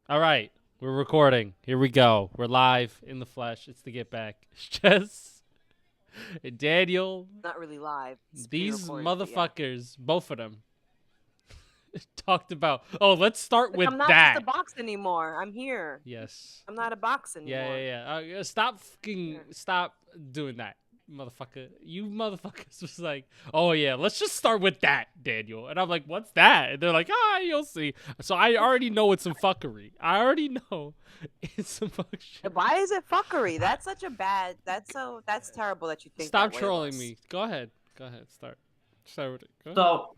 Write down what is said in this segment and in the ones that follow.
All right, we're recording. Here we go. We're live in the flesh. It's the Get Back. Jess and Daniel, Not really live. It's these pre-recorded, but yeah. motherfuckers, both of them, talked about. Oh, let's start Like, with I'm not just that. a box anymore. I'm here. Yes. I'm not a box anymore. Yeah. Stop doing that, motherfucker. You motherfuckers was like, oh yeah, let's just start with that, Daniel. And I'm like, what's that? And they're like, you'll see. So I already know it's some fuckery. I already know it's some fuck shit. Why is it fuckery? That's such a bad. That's terrible that you think. Stop that way of trolling us. me. Go ahead. Start with it. Go So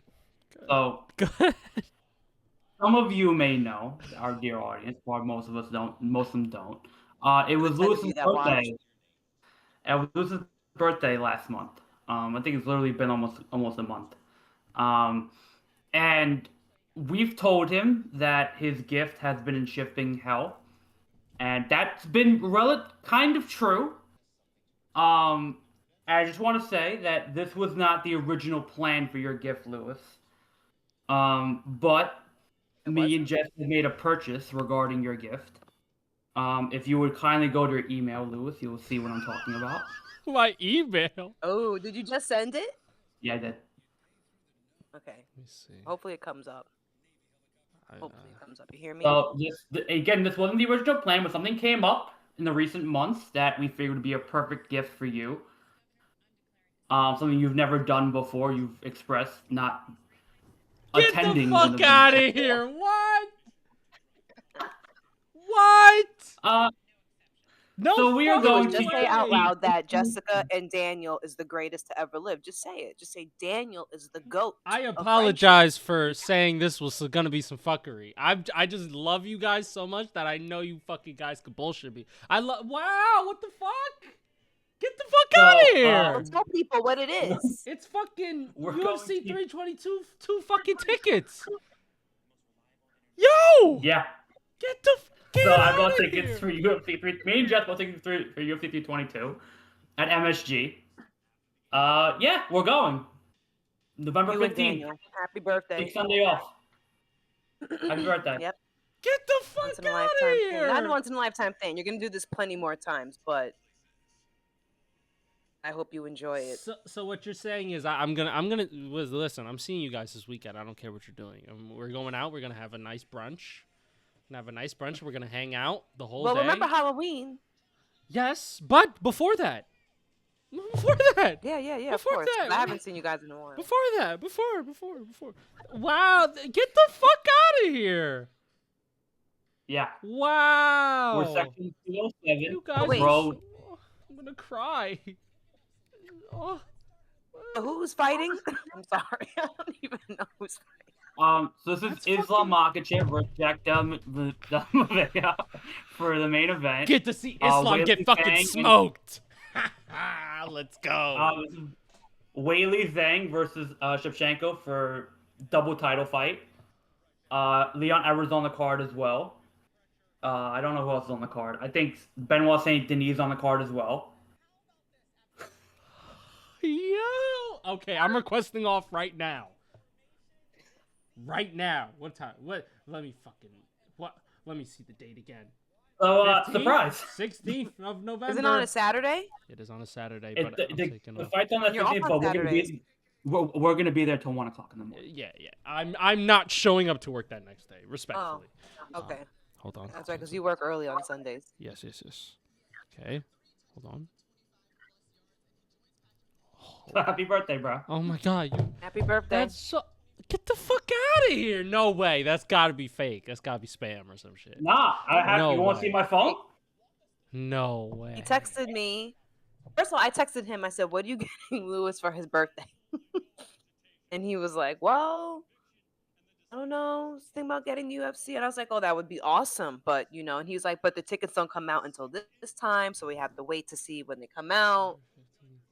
Go ahead. some of you may know, our dear audience, but most of us don't. Most of them don't. It was The 10 of Lewis's you that watch. birthday. It was Lewis's birthday last month. I think it's literally been almost a month. And we've told him that his gift has been in shipping hell, and that's been kind of true. I just want to say that this was not the original plan for your gift, Lewis. But me and Jess have made a purchase regarding your gift. If you would kindly go to your email, Lewis, you will see what I'm talking about. My email. Oh, did you just send it? Yeah, I did. Okay. Let me see. Hopefully it comes up. Hopefully it comes up. You hear me? So this wasn't the original plan, but something came up in the recent months that we figured would be a perfect gift for you. Something you've never done before. You've expressed not Get attending. the fuck out of here! What? What? No. So we are going to just say out loud that Jessica and Daniel is the greatest to ever live. Just say it. Just say Daniel is the GOAT. I apologize for saying this was gonna be some fuckery. I just love you guys so much that I know you fucking guys could bullshit me. Wow, what the fuck? Get the fuck out of here! Tell people what it is. It's fucking We're UFC going to- 322 two fucking tickets. Yo! Yeah. Get the So I out bought of tickets here. for UFC 3. Me and Jeff bought tickets for UFC 322 at MSG. Yeah, we're going. November You and 15th. Daniel. Happy birthday. Take Sunday off. Happy birthday. Yep. Get the fuck Once in a out of lifetime thing. here. Not a once in a lifetime thing. You're gonna do this plenty more times, but I hope you enjoy it. So what you're saying is I'm gonna listen. I'm seeing you guys this weekend. I don't care what you're doing. We're going out. We're gonna have a nice brunch. We're gonna hang out the whole day. Well, remember Halloween? Yes, but before that. Yeah. Before Of course. that, I haven't seen you guys in a while. Before that. Wow, get the fuck out of here. Yeah. Wow. We're section 207. You guys, Bro. I'm gonna cry. Oh. Who's fighting? I'm sorry. I don't even know who's fighting. So this is Islam Makhachev versus Jack Delmavia for the main event. Get to see Islam get fucking smoked. Let's go. This is Weili Zhang versus Shevchenko for double title fight. Leon Edwards on the card as well. I don't know who else is on the card. I think Benoit Saint Denis on the card as well. Yo. Okay, I'm requesting off right now. Right now. What time? What? Let me see the date again. So 15th? surprise. 16th of November. Is it on a Saturday? It is on a Saturday, It- but the, I'm the, taking the off. fight's on the You're off 15th, on but Saturdays. we're gonna be there till 1 o'clock in the morning. Yeah. I'm not showing up to work that next day, respectfully. Okay. Hold on. That's right, because you work early on Sundays. Yes. Okay. Hold on. Happy birthday, bro. Oh my god, Happy birthday. that's so. Get the fuck out of here! No way. That's gotta be fake. That's gotta be spam or some shit. Nah, No you want to way. see my phone? No way. He texted me. First of all, I texted him. I said, "What are you getting Lewis for his birthday?" And he was like, "Well, I don't know. Think about getting the UFC." And I was like, "Oh, that would be awesome." But and he was like, "But the tickets don't come out until this time, so we have to wait to see when they come out.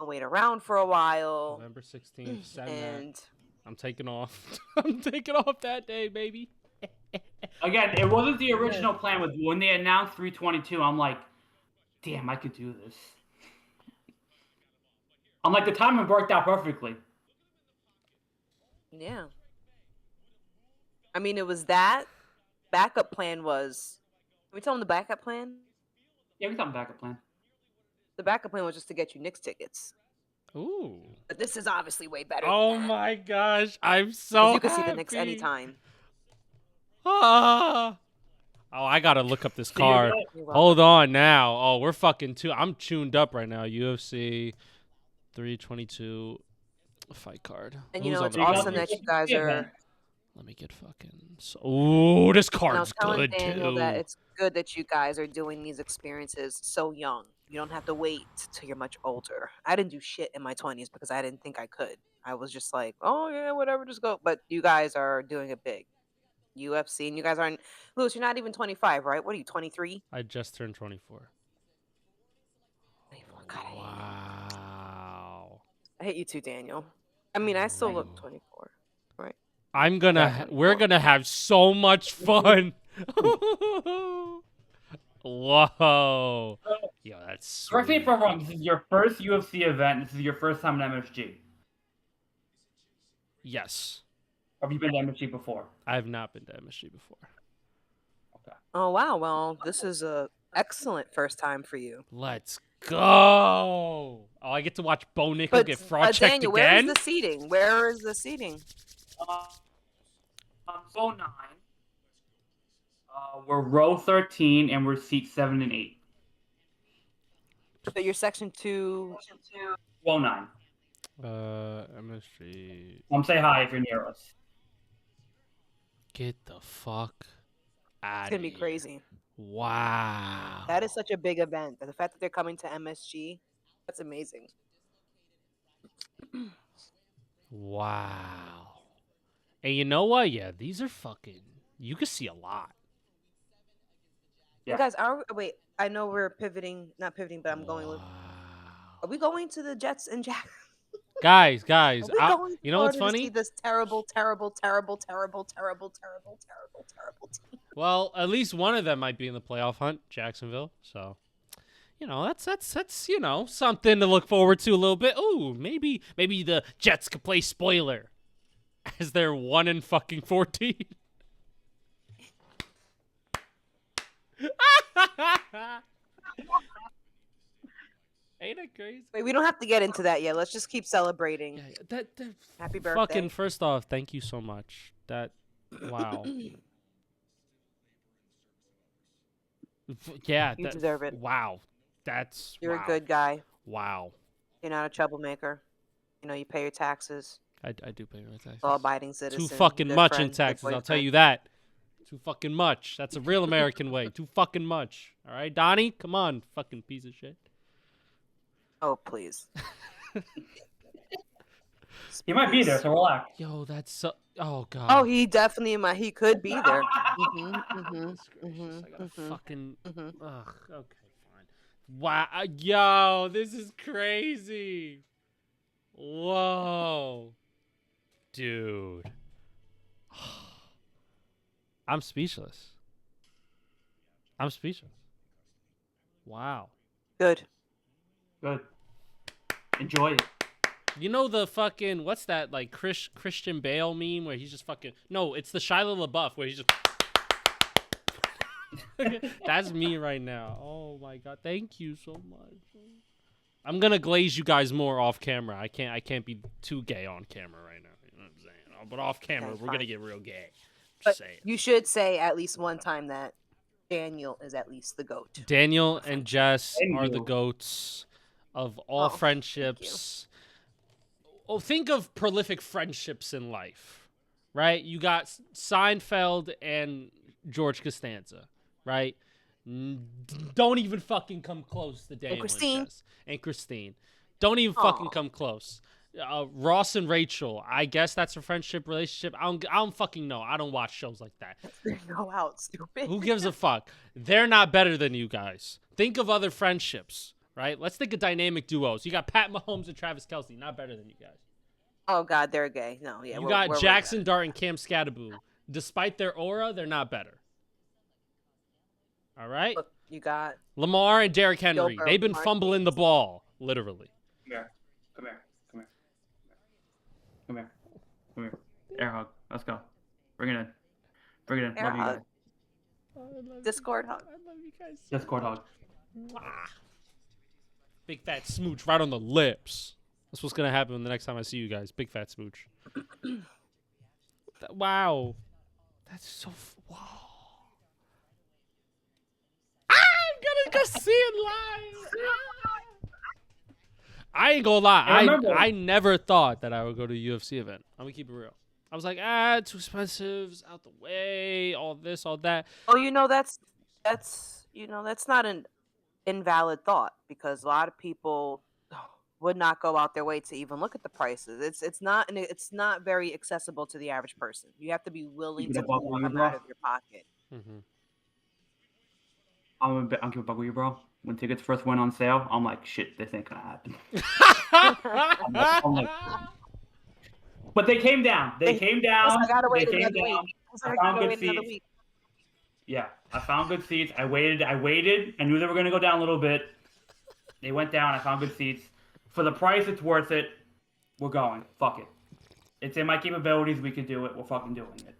I'll wait around for a while." November 16th. Send And that. I'm taking off. I'm taking off that day, baby. Again, it wasn't the original plan. With when they announced 322, I'm like, damn, I could do this. I'm like, the timing worked out perfectly. yeah. I mean, it was that. Backup plan was We tell them the backup plan. Yeah, we got a backup plan. The backup plan was just to get you Knicks tickets. Ooh. But this is obviously way better. Oh than that, my gosh, I'm 'cause so you can see the Knicks happy. anytime. Ah. Oh, I gotta look up this So you're card. gonna- You're welcome. Hold on now. Oh, we're fucking too. I'm tuned up right now. UFC 322 fight card. And you Who's know, on it's the you got awesome the page? that you guys UFC are. event. Let me get fucking. Ooh, this And I was card's telling good Daniel too. that it's good that you guys are doing these experiences so young. You don't have to wait till you're much older. I didn't do shit in my 20s because I didn't think I could. I was just like, oh yeah, whatever, just go. But you guys are doing it big. UFC, and you guys aren't. Louis, you're not even 25, right? What are you, 23? I just turned 24. God, I hate you. Wow. I hate you too, Daniel. I mean, I still look Ooh. 24, right? I'm gonna. Yeah, We're 24. gonna have so much fun. Whoa. Yo, that's Correct me if sweet. I'm wrong. This is your first UFC event. This is your first time in MSG. Yes. Or have you been to MSG before? I have not been to MSG before. Oh wow, well, this is a excellent first time for you. Let's go. Oh, I get to watch Bo Nickel get fraud checked Daniel, where is again? the seating? Where is the seating? Row 9. We're row 13 and we're seat 7 and 8. So you're section 2. Row 9. MSG. Say hi if you're near us. Get the fuck out It's gonna be crazy. Wow. That is such a big event. The fact that they're coming to MSG, that's amazing. Wow. And you know what? Yeah, these are fucking. You can see a lot. Yeah. You guys are wait. I know we're pivoting, not pivoting, but I'm going. Wow. Are we going to the Jets and Jack? Guys, Are we going to you know what's Florida to see funny? this terrible, terrible, terrible, terrible, terrible, terrible, terrible, terrible team? Well, at least one of them might be in the playoff hunt, Jacksonville. So, you know, that's you know something to look forward to a little bit. Ooh, maybe the Jets could play spoiler, as they're 1-14. Ain't it crazy? Wait, we don't have to get into that yet. Let's just keep celebrating. Yeah, that Happy birthday. fucking first off, thank you so much. That wow. Yeah, You deserve it. Wow, that's You're wow. a good guy. Wow, You're not a troublemaker. You know, you pay your taxes. I do pay my taxes. Law-abiding citizen. Too fucking good much friend, in good taxes. I'll tell boyfriend. you that. Too fucking much. That's a real American way. Too fucking much. All right, Donnie, come on, fucking piece of shit. Oh, please. He might be there, so relax. Yo, that's so. Oh god. Oh, he definitely might. He could be there. Mm-hmm, mm-hmm, Goodness gracious, mm-hmm, I gotta mm-hmm, fucking. mm-hmm. Ugh. Okay, fine. Wow. Yo, this is crazy. Whoa, dude. I'm speechless. I'm speechless. Wow. Good. Good. Enjoy it. You know the fucking what's that like Christian Bale meme where he's just fucking no, it's the Shia LaBeouf where he's just that's me right now. Oh my god, thank you so much. I'm gonna glaze you guys more off camera. I can't be too gay on camera right now. You know what I'm saying? But off camera, Okay, we're gonna fine. get real gay. But Just saying. you should say at least one time that Daniel is at least the GOAT. Daniel and Jess are the Daniel. goats of all Oh, thank you. friendships. Oh, think of prolific friendships in life, right? You got Seinfeld and George Costanza, right? Don't even fucking come close to Daniel Christine. Jess. And Christine. Don't even fucking Aw. come close. Ross and Rachel. I guess that's a friendship relationship. I don't fucking know. I don't watch shows like that. Go out, stupid. Who gives a fuck? They're not better than you guys. Think of other friendships, right? Let's think of dynamic duos. You got Pat Mahomes and Travis Kelce. Not better than you guys. Oh God, they're gay. No, yeah. You we're got way Jackson better. Dart and Cam Scattaboo. Despite their aura, they're not better. All right? Look, you got. Lamar and Derrick Henry. Burrow, They've been Mark fumbling the ball, literally. Come here. Come here. Come here. Come here. Come here. Air hug. Let's go. Bring it in. Bring it in. Air Love you hug. guys. Discord hug. I love you guys. So Discord much. hug. Mwah. Big fat smooch right on the lips. That's what's gonna happen the next time I see you guys. Big fat smooch. Wow, that's so. Wow. I'm gonna go see it live. I ain't gonna lie. I never thought that I would go to a UFC event. I'm gonna keep it real. I was like, too expensive, it's out the way, all this, all that. Oh, that's not an invalid thought, because a lot of people would not go out their way to even look at the prices. It's not very accessible to the average person. You have to be willing to come out of your pocket. Mm-hmm. I'm gonna bug with you, bro. When tickets first went on sale, I'm like, shit, this ain't gonna happen. I'm like, but they came down. They came down. I gotta wait They came another down. week. I found good seats. Yeah, I found good seats. I waited. I knew they were gonna go down a little bit. They went down. I found good seats. For the price, it's worth it. We're going. Fuck it. It's in my capabilities. We can do it. We're fucking doing it.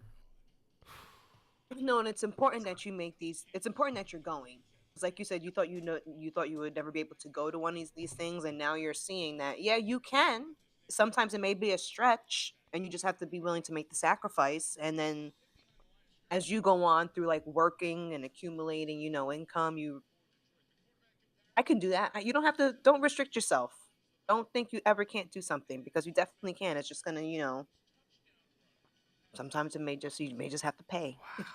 No, and it's important that you make these. It's important that you're going. It's like you said, you thought you would never be able to go to one of these things, and now you're seeing that. Yeah, you can. Sometimes it may be a stretch, and you just have to be willing to make the sacrifice. And then, as you go on through like working and accumulating, income, I can do that. You don't have to. Don't restrict yourself. Don't think you ever can't do something, because you definitely can. It's just gonna, sometimes you may just have to pay. Wow.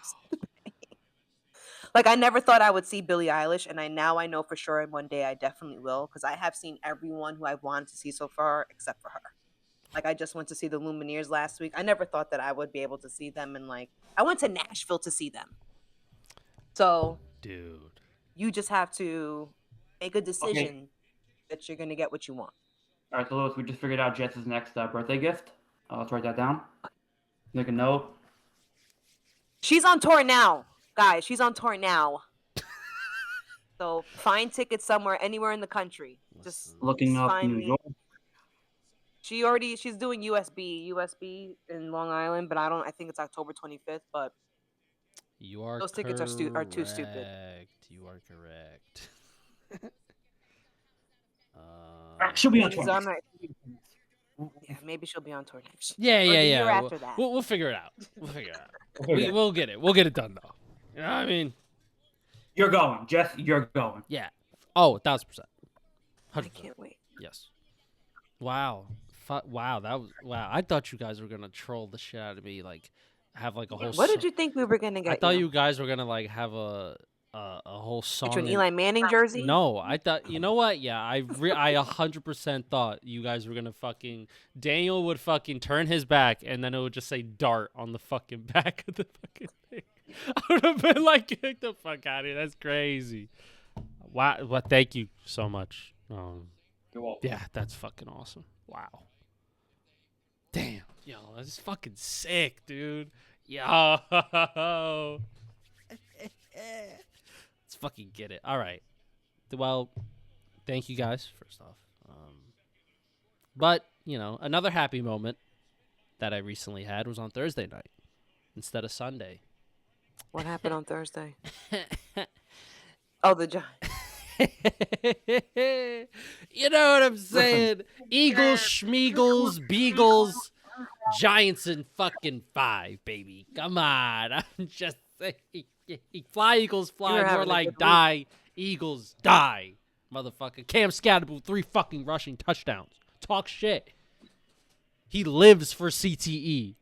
Like, I never thought I would see Billie Eilish, and I know for sure one day I definitely will, because I have seen everyone who I've wanted to see so far except for her. Like, I just went to see the Lumineers last week. I never thought that I would be able to see them, and I went to Nashville to see them. So, dude, you just have to make a decision that you're gonna get what you want. All right, so Lewis, we just figured out Jets' next birthday gift. Let's write that down. Make a note. She's on tour now, guys. She's on tour now. So find tickets somewhere, anywhere in the country. Just looking up New York. She's doing USB in Long Island, but I think it's October 25th. But those tickets are too stupid. You are correct. She'll be on tour. Yeah, maybe she'll be on tour next year. Yeah. Year after that. We'll figure it out. We'll get it. We'll get it done, though. You know what I mean? You're going, Jess. You're going. Yeah. Oh, 1,000%. 100%. I can't wait. Yes. Wow. Wow. That was wow. I thought you guys were gonna troll the shit out of me, like have like a whole. What did you think we were gonna get? I thought you guys were gonna like have a whole song. An Eli Manning jersey? No, I thought. You know what? Yeah, I 100% thought you guys were gonna fucking Daniel would fucking turn his back, and then it would just say "Dart" on the fucking back of the fucking thing. I would have been like, "Get the fuck out of here! That's crazy." Wow. Well, thank you so much. You're welcome. Yeah, that's fucking awesome. Wow. Damn. Yo, that's fucking sick, dude. Yo. Let's fucking get it. All right. Well, thank you guys, first off. But, another happy moment that I recently had was on Thursday night instead of Sunday. What happened on Thursday? Oh, the Giants. You know what I'm saying? Eagles, Schmeagles, Beagles, Giants in fucking 5, baby. Come on. I'm just saying. Fly, Eagles, fly. More like die. Eagles, die. Motherfucker. Cam Scatterable, 3 fucking rushing touchdowns. Talk shit. He lives for CTE.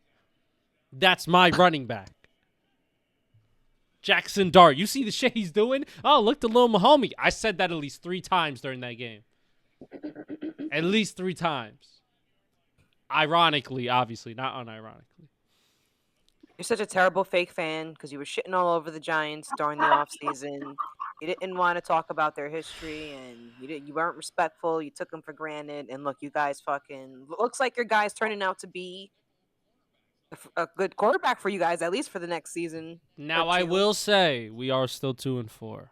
That's my running back. Jackson Dart. You see the shit he's doing? Oh, look, the little Mahomie. I said that at least 3 times during that game. At least 3 times. Ironically, obviously, not unironically. You're such a terrible fake fan because you were shitting all over the Giants during the offseason. You didn't want to talk about their history, and you weren't respectful. You took them for granted. And look, you guys fucking looks like your guys turning out to be a good quarterback for you guys, at least for the next season. Now, I will say we are still 2-4.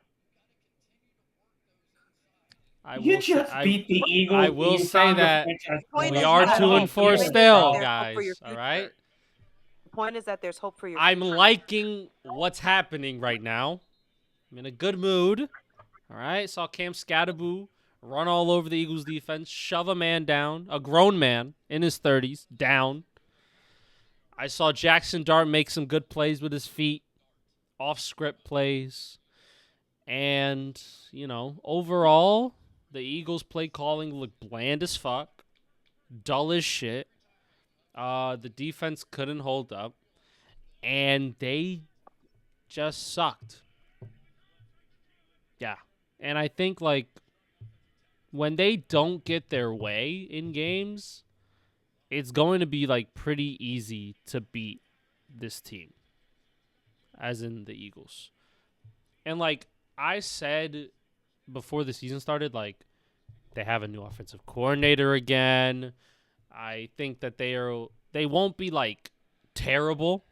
You just beat the Eagles. I will say that we are 2-4 still, guys. All right. point is that there's hope for your I'm future. liking what's happening right now. I'm in a good mood. All right, saw Cam Scatterboo run all over the Eagles defense, shove a man down, a grown man in his 30s, down. I saw Jackson Dart make some good plays with his feet, off-script plays. And, overall, the Eagles' play calling looked bland as fuck, dull as shit. The defense couldn't hold up, and they just sucked. Yeah. And I think, when they don't get their way in games, it's going to be, pretty easy to beat this team, as in the Eagles. And, I said before the season started, they have a new offensive coordinator again. I think that they won't be, terrible,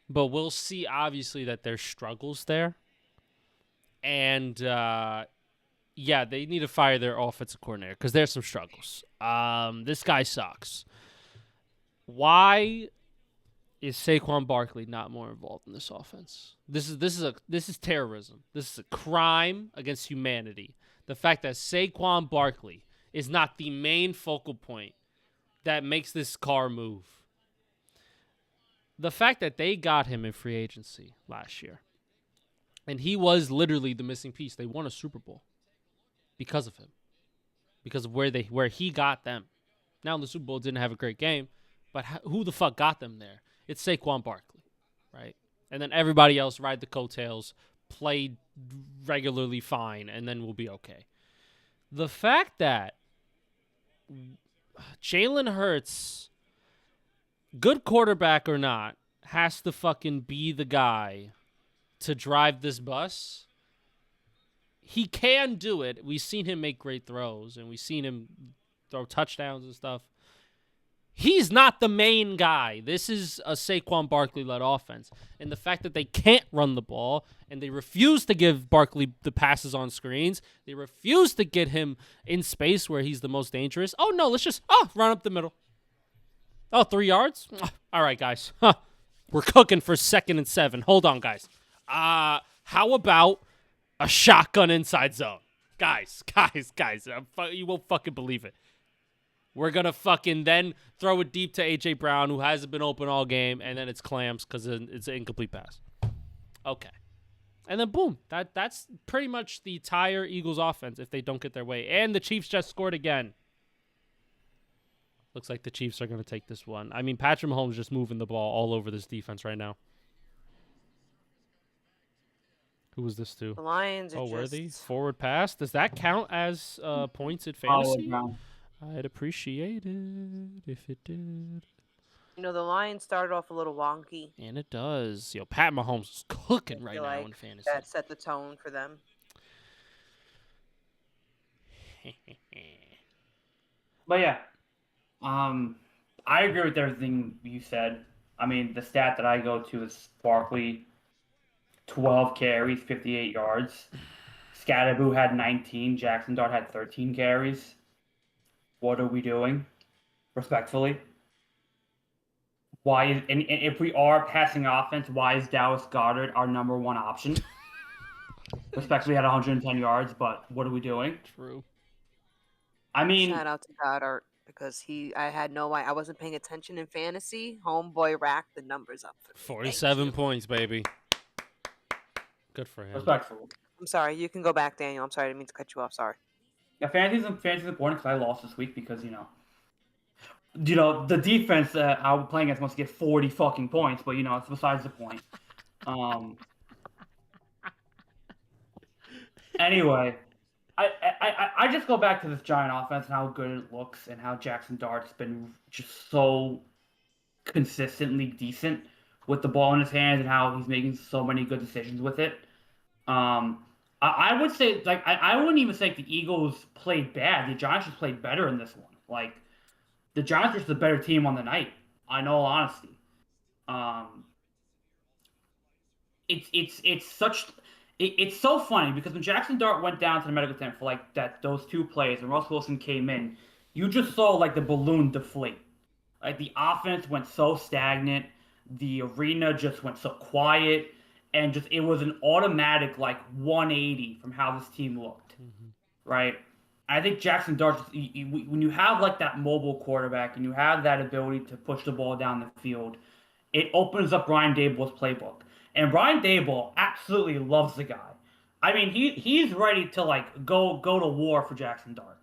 but we'll see, obviously, that there's struggles there. And, they need to fire their offensive coordinator because there's some struggles. This guy sucks. Why is Saquon Barkley not more involved in this offense? This is terrorism. This is a crime against humanity. The fact that Saquon Barkley is not the main focal point that makes this car move. The fact that they got him in free agency last year, and he was literally the missing piece. They won a Super Bowl because of him, because of where he got them. Now the Super Bowl didn't have a great game, but who the fuck got them there? It's Saquon Barkley, right? And then everybody else ride the coattails, play regularly fine, and then we'll be okay. The fact that Jalen Hurts, good quarterback or not, has to fucking be the guy to drive this bus. He can do it. We've seen him make great throws, and we've seen him throw touchdowns and stuff. He's not the main guy. This is a Saquon Barkley-led offense. And the fact that they can't run the ball and they refuse to give Barkley the passes on screens, they refuse to get him in space where he's the most dangerous. Oh, no, let's just run up the middle. 3 yards? All right, guys. We're cooking for 2nd and 7. Hold on, guys. How about a shotgun inside zone? Guys. You won't fucking believe it. We're going to fucking then throw it deep to A.J. Brown, who hasn't been open all game, and then it's clams because it's an incomplete pass. Okay. And then, boom. That's pretty much the entire Eagles offense if they don't get their way. And the Chiefs just scored again. Looks like the Chiefs are going to take this one. I mean, Patrick Mahomes just moving the ball all over this defense right now. Who was this to? The Lions are Worthy? Forward pass? Does that count as points in fantasy? I'd appreciate it if it did. The Lions started off a little wonky. And it does. Pat Mahomes is cooking right now in fantasy. That set the tone for them. But yeah, I agree with everything you said. I mean, the stat that I go to is Barkley, 12 carries, 58 yards. Scatterboo had 19. Jackson Dart had 13 carries. What are we doing? Respectfully. And if we are passing offense, why is Dallas Goedert our number one option? Respectfully at 110 yards, but what are we doing? True. I mean, shout out to Goddard because I wasn't paying attention in fantasy. Homeboy racked the numbers up for me. 47 points, baby. Good for him. Respectful. I'm sorry. You can go back, Daniel. I'm sorry. I didn't mean to cut you off. Sorry. Yeah, fantasy's important because I lost this week because, the defense that I was playing against wants to get 40 fucking points, but, it's besides the point. Anyway, I just go back to this Giant offense and how good it looks and how Jackson Dart's been just so consistently decent with the ball in his hands and how he's making so many good decisions with it. I would say, I wouldn't even say the Eagles played bad. The Giants just played better in this one. The Giants are just the better team on the night, in all honesty. It's so funny because when Jackson Dart went down to the medical tent for, those 2 plays and Russ Wilson came in, you just saw, the balloon deflate. The offense went so stagnant. the arena just went so quiet, and just it was an automatic like 180 from how this team looked, right? I think Jackson Dart, when you have like that mobile quarterback and you have that ability to push the ball down the field, it opens up Brian Daboll's playbook. And Brian Daboll absolutely loves the guy. I mean, he's ready to like go to war for Jackson Dart.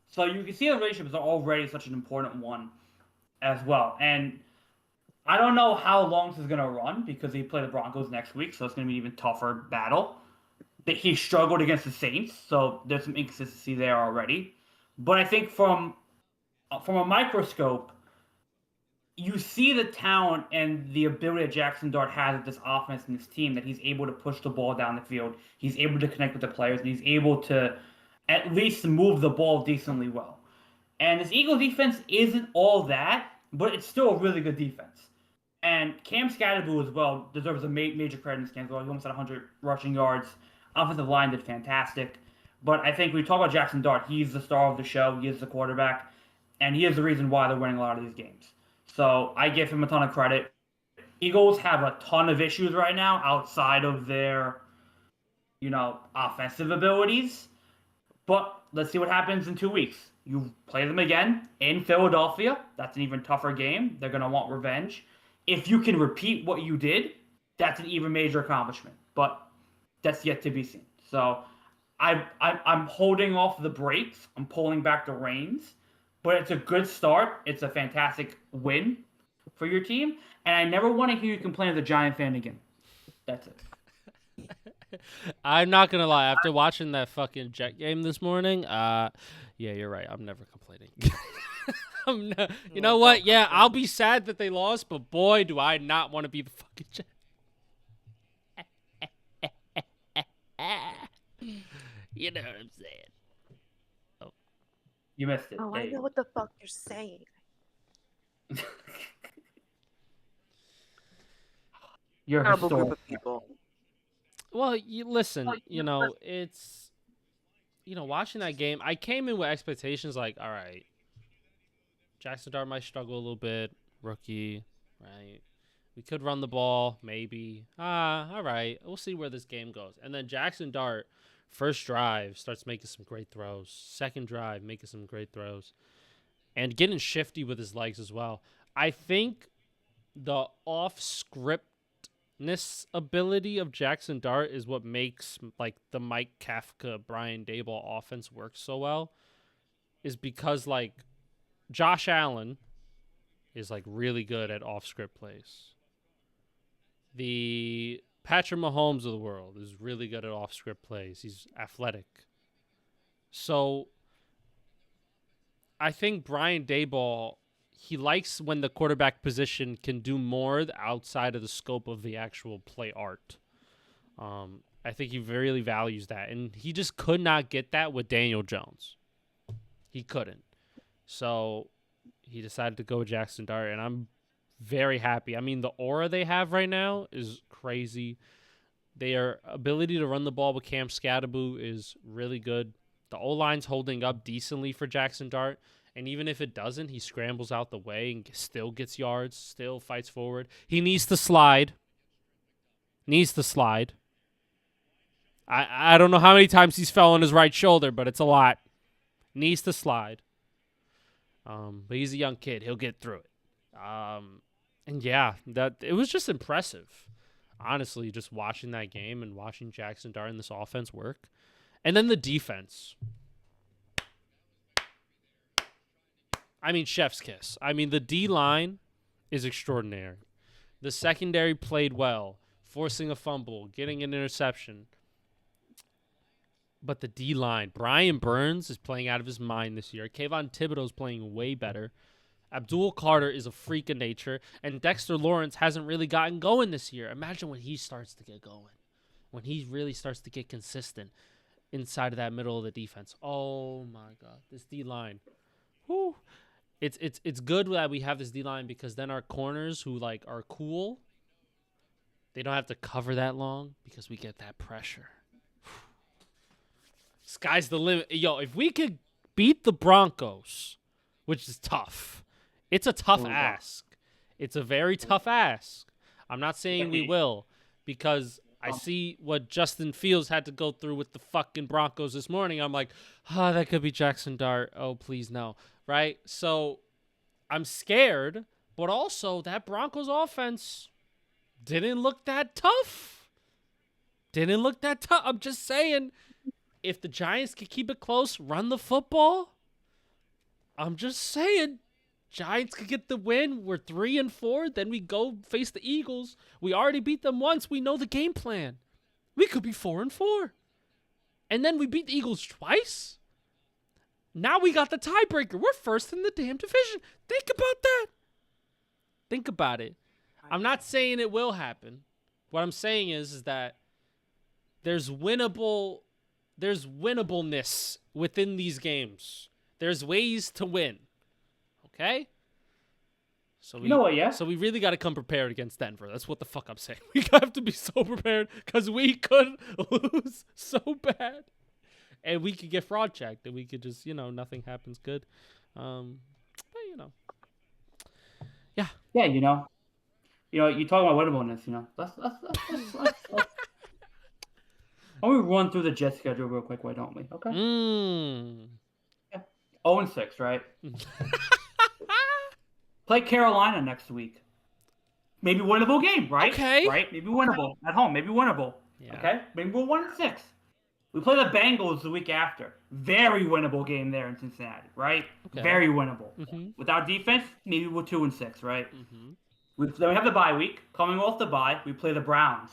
So you can see the relationship is already such an important one as well. And I don't know how long this is going to run because they play the Broncos next week, so it's going to be an even tougher battle. That he struggled against the Saints, so there's some inconsistency there already. But I think from a microscope, you see the talent and the ability that Jackson Dart has with this offense and this team, that he's able to push the ball down the field. He's able to connect with the players, and he's able to at least move the ball decently well. And this Eagles defense isn't all that, but it's still a really good defense. And Cam Scatterboo as well deserves a major credit in this game as well. He almost had 100 rushing yards. Offensive line did fantastic. But I think we talk about Jackson Dart. He's the star of the show. He is the quarterback. And he is the reason why they're winning a lot of these games. So I give him a ton of credit. Eagles have a ton of issues right now outside of their, offensive abilities. But let's see what happens in 2 weeks. You play them again in Philadelphia. That's an even tougher game. They're going to want revenge. If you can repeat what you did, that's an even major accomplishment. But that's yet to be seen. So I'm holding off the brakes. I'm pulling back the reins. But it's a good start. It's a fantastic win for your team. And I never want to hear you complain as a Giant fan again. That's it. I'm not going to lie. After watching that fucking Jet game this morning, yeah, you're right. I'm never complaining. You know what? Yeah, I'll be sad that they lost, but boy, do I not want to be the fucking Jets. You know what I'm saying. You missed it. Oh, I know what the fuck you're saying. You're a Terrible group historic. of people. Well, listen, it's, watching that game, I came in with expectations like, all right, Jackson Dart might struggle a little bit, rookie, right? We could run the ball, maybe. All right, we'll see where this game goes. And then Jackson Dart, first drive, starts making some great throws. Second drive, making some great throws. And getting shifty with his legs as well. I think the off-scriptness ability of Jackson Dart is what makes like the Mike Kafka, Brian Daboll offense work so well. Is because like Josh Allen is like really good at off-script plays. The Patrick Mahomes of the world is really good at off-script plays. He's athletic. So I think Brian Daboll, he likes when the quarterback position can do more outside of the scope of the actual play art. I think he really values that. And he just could not get that with Daniel Jones. He couldn't. So he decided to go with Jackson Dart, and I'm very happy. I mean, the aura they have right now is crazy. Their ability to run the ball with Cam Scatterboo is really good. The O-line's holding up decently for Jackson Dart, and even if it doesn't, he scrambles out the way and still gets yards, still fights forward. He needs to slide. I don't know how many times he's fell on his right shoulder, but it's a lot. Needs to slide. But he's a young kid. He'll get through it. And yeah, that it was just impressive. Honestly, just watching that game and watching Jackson Dart and this offense work. And then the defense. I mean, chef's kiss. I mean, the D-line is extraordinary. The secondary played well, forcing a fumble, getting an interception. But the D-line, Brian Burns is playing out of his mind this year. Kayvon Thibodeau's playing way better. Abdul Carter is a freak of nature. And Dexter Lawrence hasn't really gotten going this year. Imagine when he starts to get going. When he really starts to get consistent inside of that middle of the defense. Oh, my God. This D-line. Whew. It's good that we have this D-line because then our corners who, like, are cool, they don't have to cover that long because we get that pressure. Sky's the limit. Yo, if we could beat the Broncos, which is tough. It's a tough ask. It's a very tough ask. I'm not saying we will, because I see what Justin Fields had to go through with the fucking Broncos this morning. I'm like, that could be Jackson Dart. Oh, please no. Right? So I'm scared, but also that Broncos offense didn't look that tough. I'm just saying, if the Giants can keep it close, run the football, I'm just saying, Giants could get the win. We're 3-4. Then we go face the Eagles. We already beat them once. We know the game plan. We could be 4-4. And then we beat the Eagles twice. Now we got the tiebreaker. We're first in the damn division. Think about that. Think about it. I'm not saying it will happen. What I'm saying is that there's winnableness within these games. There's ways to win. Okay? So You know what, yeah? So we really got to come prepared against Denver. That's what the fuck I'm saying. We have to be so prepared because we could lose so bad. And we could get fraud checked. And we could just, nothing happens good. But, yeah. Yeah, you talk about winnableness, Let's Why don't we run through the Jets schedule real quick, why don't we? Okay. 0-6, right? Play Carolina next week. Maybe winnable game, right? Okay. Right? Maybe winnable. At home, maybe winnable. Yeah. Okay? Maybe we're 1-6. We play the Bengals the week after. Very winnable game there in Cincinnati, right? Okay. Very winnable. Mm-hmm. With our defense, maybe we're 2-6, right? Mm-hmm. Then we have the bye week. Coming off the bye, we play the Browns,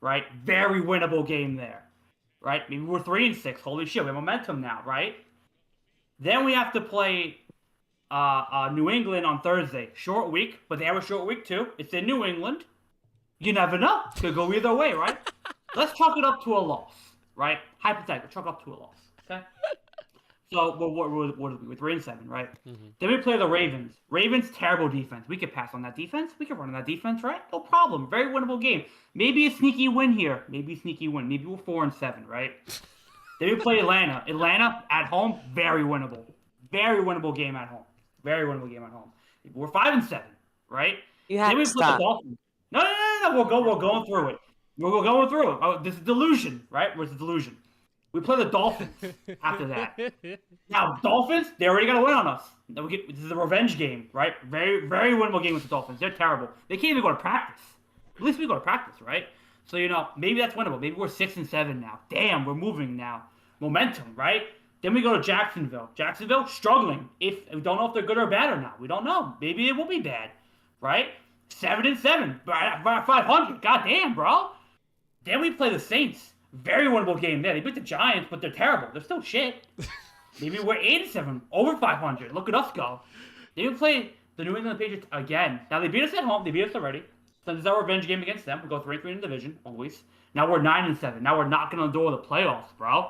right? Very winnable game there, right? Maybe we're 3-6. Holy shit, we have momentum now, right? Then we have to play New England on Thursday. Short week, but they have a short week too. It's in New England. You never know. Could go either way, right? Let's chalk it up to a loss, right? Hypothetically, chalk up to a loss, okay? So what are we? We're 3-7, right? Mm-hmm. Then we play the Ravens. Ravens, terrible defense. We could pass on that defense. We could run on that defense, right? No problem. Very winnable game. Maybe a sneaky win here. Maybe we're 4-7, right? Then we play Atlanta. Atlanta at home, very winnable. Very winnable game at home. Very winnable game at home. We're 5-7, right? You have then we to play stop. the Dolphins. No. We're going through it. We're going through it. Oh, this is delusion, right? Where's the delusion? We play the Dolphins after that. Now, Dolphins, they already got a win on us. This is a revenge game, right? Very, very winnable game with the Dolphins. They're terrible. They can't even go to practice. At least we go to practice, right? So, maybe that's winnable. Maybe we're 6-7 now. Damn, we're moving now. Momentum, right? Then we go to Jacksonville. Jacksonville, struggling. We don't know if they're good or bad or not. We don't know. Maybe it will be bad, right? 7-7. 500. Goddamn, bro. Then we play the Saints. Very winnable game there. They beat the Giants, but they're terrible. They're still shit. Maybe we're 8-7, over 500. Look at us go. Then we play the New England Patriots again. Now, they beat us at home. They beat us already. So this is our revenge game against them. We go 3-3 in the division, always. Now we're 9-7. Now we're knocking on the door of the playoffs, bro.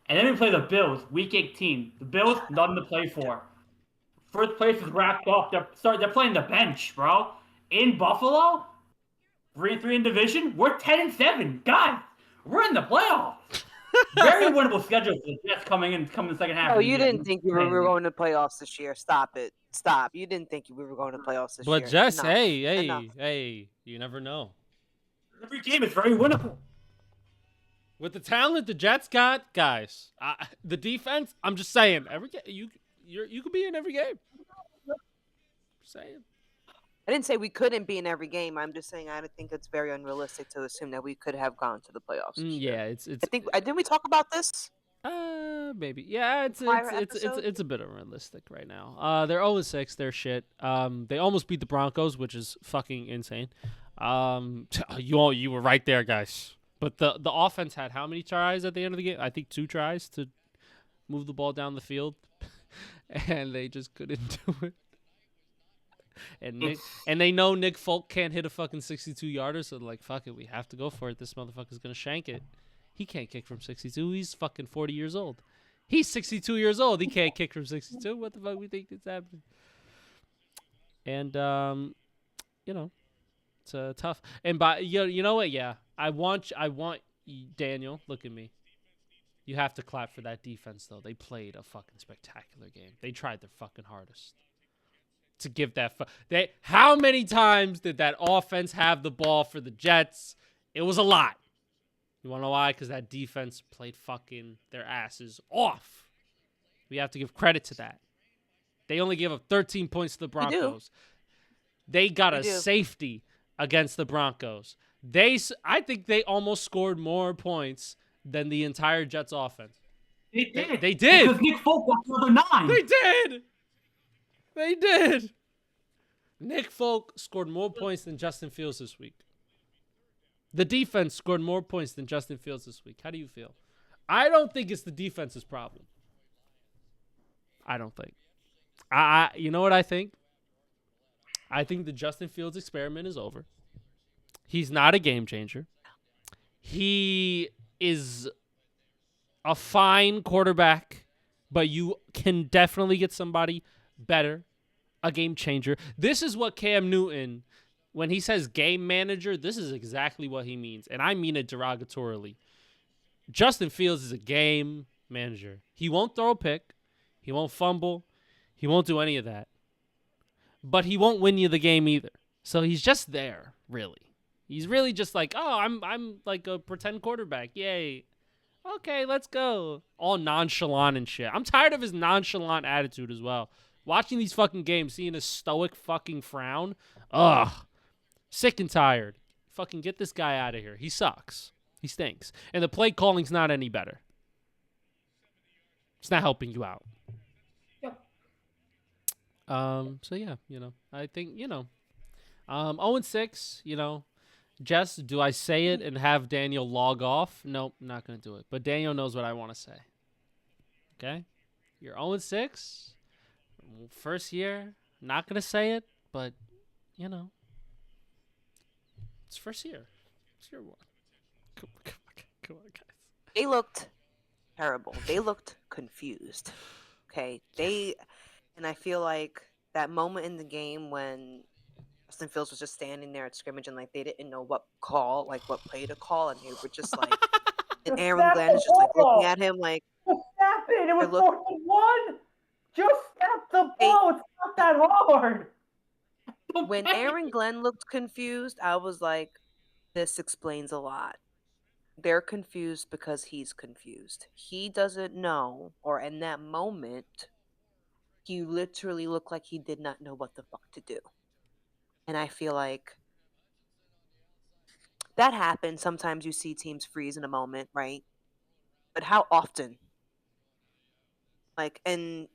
And then we play the Bills, Week 18. The Bills, nothing to play for. First place is wrapped up. They're playing the bench, bro. In Buffalo, 3-3 in division. We're 10-7. God, we're in the playoffs. Very winnable schedule for the Jets coming in the second half. Oh, you didn't think we were going to playoffs this year. Stop it. Stop. You didn't think we were going to playoffs this year. But Jess, Enough. hey, you never know. Every game is very winnable. With the talent the Jets got, guys, the defense, I'm just saying, every game you could be in every game. Just saying. I didn't say we couldn't be in every game. I'm just saying I think it's very unrealistic to assume that we could have gone to the playoffs. Yeah, it's. I think didn't we talk about this? Maybe. Yeah, it's a bit unrealistic right now. They're 0-6. They're shit. They almost beat the Broncos, which is fucking insane. You were right there, guys. But the offense had how many tries at the end of the game? I think 2 tries to move the ball down the field, and they just couldn't do it. And they know Nick Folk can't hit a fucking 62-yarder, so they're like, fuck it, we have to go for it. This motherfucker's gonna shank it. He can't kick from 62. He's fucking 40 years old. He's 62 years old. He can't kick from 62. What the fuck we think is happening? And it's tough. And you know what? Yeah, I want Daniel. Look at me. You have to clap for that defense, though. They played a fucking spectacular game. They tried their fucking hardest. to give that. How many times did that offense have the ball for the Jets? It was a lot. You want to know why? Because that defense played fucking their asses off. We have to give credit to that. They only gave up 13 points to the Broncos. They got a safety against the Broncos. I think they almost scored more points than the entire Jets offense. They did. They did. Because Nick Folk got another 9. They did. They did. Nick Folk scored more points than Justin Fields this week. The defense scored more points than Justin Fields this week. How do you feel? I don't think it's the defense's problem. I don't think. You know what I think? I think the Justin Fields experiment is over. He's not a game changer. He is a fine quarterback, but you can definitely get somebody better, a game changer. This is what Cam Newton, when he says game manager, this is exactly what he means, and I mean it derogatorily. Justin Fields is a game manager. He won't throw a pick. He won't fumble. He won't do any of that. But he won't win you the game either. So he's just there, really. He's really just like, oh, I'm like a pretend quarterback. Yay. Okay, let's go. All nonchalant and shit. I'm tired of his nonchalant attitude as well. Watching these fucking games, seeing his stoic fucking frown. Ugh. Sick and tired. Fucking get this guy out of here. He sucks. He stinks. And the play calling's not any better. It's not helping you out. So yeah, I think, 0-6, Jess, do I say it and have Daniel log off? Nope, not going to do it. But Daniel knows what I want to say. Okay? You're 0-6. First year, not going to say it, but, it's first year. It's year 1. Come on, guys. They looked terrible. They looked confused. Okay? And I feel like that moment in the game when Justin Fields was just standing there at scrimmage and like they didn't know what play to call, and they were just like, and Aaron Glenn is just like looking at him like, just snap it. It was 4-1. Just snap the ball. It's not that hard. When Aaron Glenn looked confused, I was like, this explains a lot. They're confused because he's confused. He doesn't know, or in that moment, he literally looked like he did not know what the fuck to do. And I feel like that happens. Sometimes you see teams freeze in a moment, right? But how often? And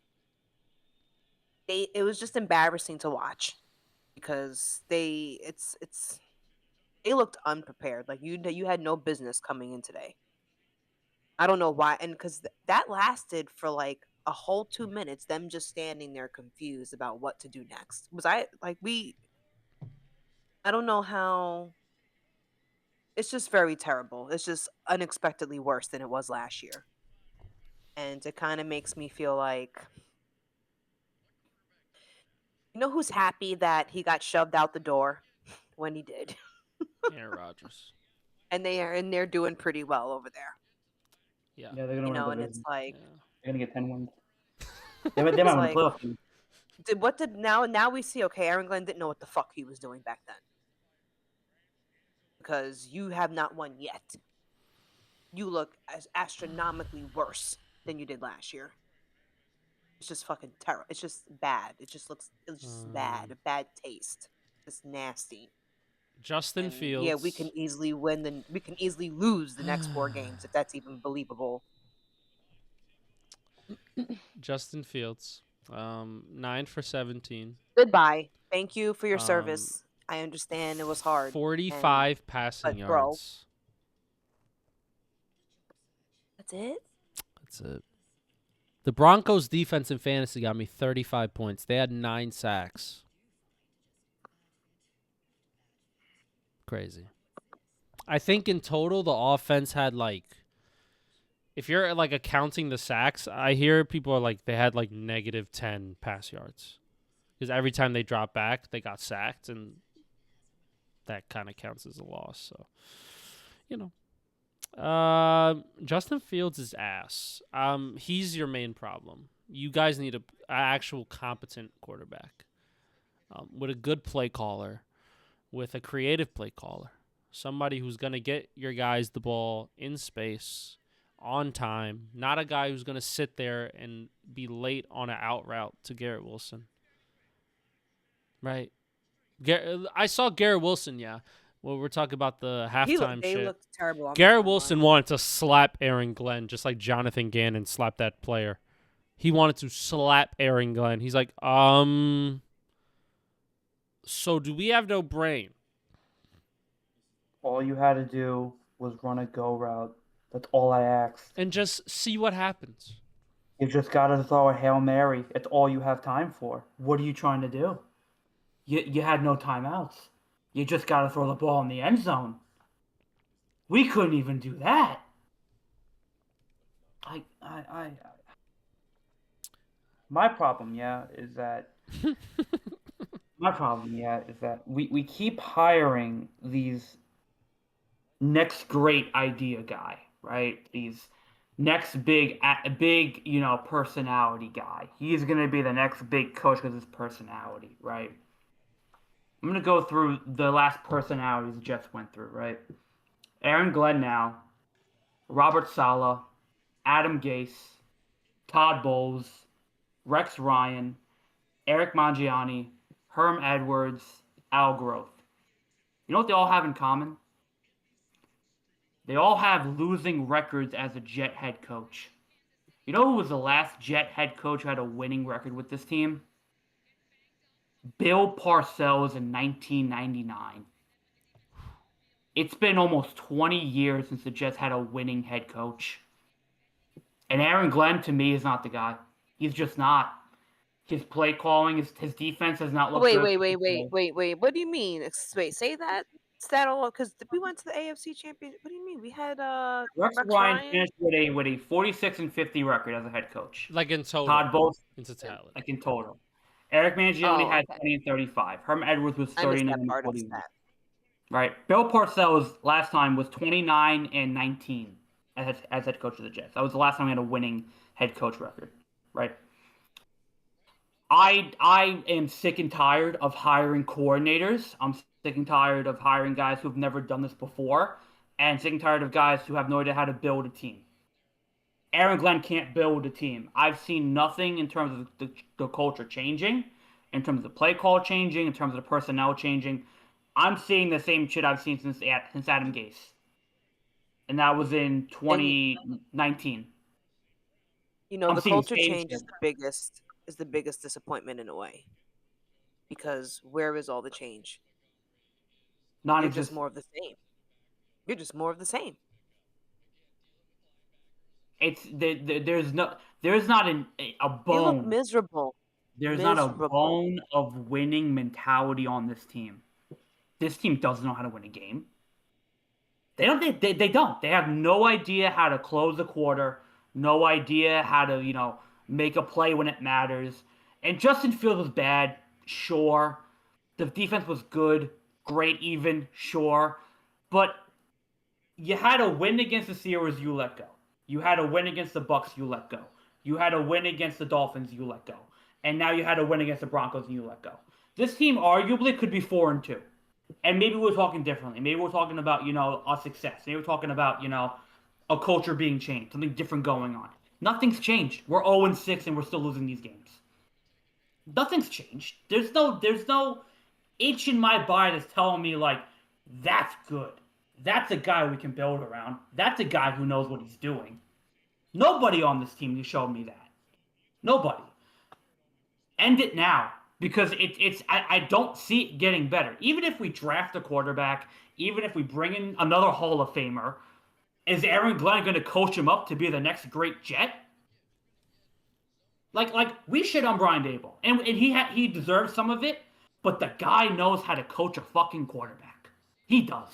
it was just embarrassing to watch because they looked unprepared. Like you had no business coming in today. I don't know why, and because that lasted for like a whole 2 minutes, them just standing there confused about what to do next. I don't know how. It's just very terrible. It's just unexpectedly worse than it was last year. And it kind of makes me feel like, who's happy that he got shoved out the door when he did? Aaron Rodgers. And they're doing pretty well over there. Yeah. Yeah, they're gonna win the and division. it's like, They're gonna get 10 wins. They might win the playoff game. Now we see, okay, Aaron Glenn didn't know what the fuck he was doing back then. Because you have not won yet. You look as astronomically worse than you did last year. It's just fucking terrible. It's just bad. It's just bad. A bad taste. It's nasty. Justin Fields. Yeah, we can easily lose the next 4 games if that's even believable. Justin Fields, 9 for 17. Goodbye. Thank you for your service. I understand it was hard. 45 passing yards. That's it? That's it. The Broncos defense in fantasy got me 35 points. They had 9 sacks. Crazy. I think in total the offense had if you're accounting the sacks, I hear people are they had -10 pass yards. Because every time they dropped back, they got sacked, and that kind of counts as a loss. So, Justin Fields is ass. He's your main problem. You guys need an actual competent quarterback. with a good play caller, with a creative play caller, somebody who's going to get your guys the ball in space on time, not a guy who's going to sit there and be late on an out route to Garrett Wilson. Right? I saw Garrett Wilson, yeah. Well, we're talking about the halftime They shit. looked terrible on Garrett the Wilson timeline. wanted to slap Aaron Glenn just like Jonathan Gannon slapped that player. He wanted to slap Aaron Glenn. He's like, so do we have no brain? All you had to do was run a go route. That's all I asked. And just see what happens. You just got to throw a Hail Mary. It's all you have time for. What are you trying to do? You had no timeouts. You just got to throw the ball in the end zone. We couldn't even do that. My problem, is that we keep hiring these next great idea guy, right? These next big, personality guy. He's gonna be the next big coach because of his personality, right? I'm gonna go through the last personalities the Jets went through, right? Aaron Glenn now, Robert Saleh, Adam Gase, Todd Bowles, Rex Ryan, Eric Mangiani, Herm Edwards, Al Groth. You know what they all have in common? They all have losing records as a Jet head coach. You know who was the last Jet head coach who had a winning record with this team? Bill Parcells in 1999. It's been almost 20 years since the Jets had a winning head coach. And Aaron Glenn, to me, is not the guy. He's just not. His play calling, his defense has not looked good. Wait. What do you mean? Wait, say that. Stat all because we went to the AFC Championship. What do you mean? We had Rex Ryan finished with a 46-50 record as a head coach. Like in total. Todd Bowles, in totality. like in total. Eric Mangiani had 20-35. Herm Edwards was 39-41. Right. Bill Parcells last time was 29-19 as head coach of the Jets. That was the last time he had a winning head coach record. Right. I am sick and tired of hiring coordinators. I'm sick and tired of hiring guys who've never done this before, and sick and tired of guys who have no idea how to build a team. Aaron Glenn can't build a team. I've seen nothing in terms of the culture changing, in terms of the play call changing, in terms of the personnel changing. I'm seeing the same shit I've seen since Adam Gase, and that was in 2019. You know, the culture change is the biggest disappointment in a way, because where is all the change? You're just more of the same. You're just more of the same. It's there's not a bone. You look miserable. There's not a bone of winning mentality on this team. This team doesn't know how to win a game. They don't. They don't. They have no idea how to close a quarter. No idea how to make a play when it matters. And Justin Fields was bad, sure. The defense was good, great even, sure. But you had a win against the Steelers, you let go. You had a win against the Bucs, you let go. You had a win against the Dolphins, you let go. And now you had a win against the Broncos, and you let go. This team arguably could be 4-2. And maybe we're talking differently. Maybe we're talking about, a success. Maybe we're talking about, a culture being changed, something different going on. Nothing's changed. We're 0-6 and we're still losing these games. Nothing's changed. There's no itch in my body that's telling me that's good. That's a guy we can build around. That's a guy who knows what he's doing. Nobody on this team showed me that. Nobody. End it now. Because I don't see it getting better. Even if we draft a quarterback, even if we bring in another Hall of Famer, is Aaron Glenn going to coach him up to be the next great Jet? We shit on Brian Daboll, and he deserves some of it, but the guy knows how to coach a fucking quarterback. He does.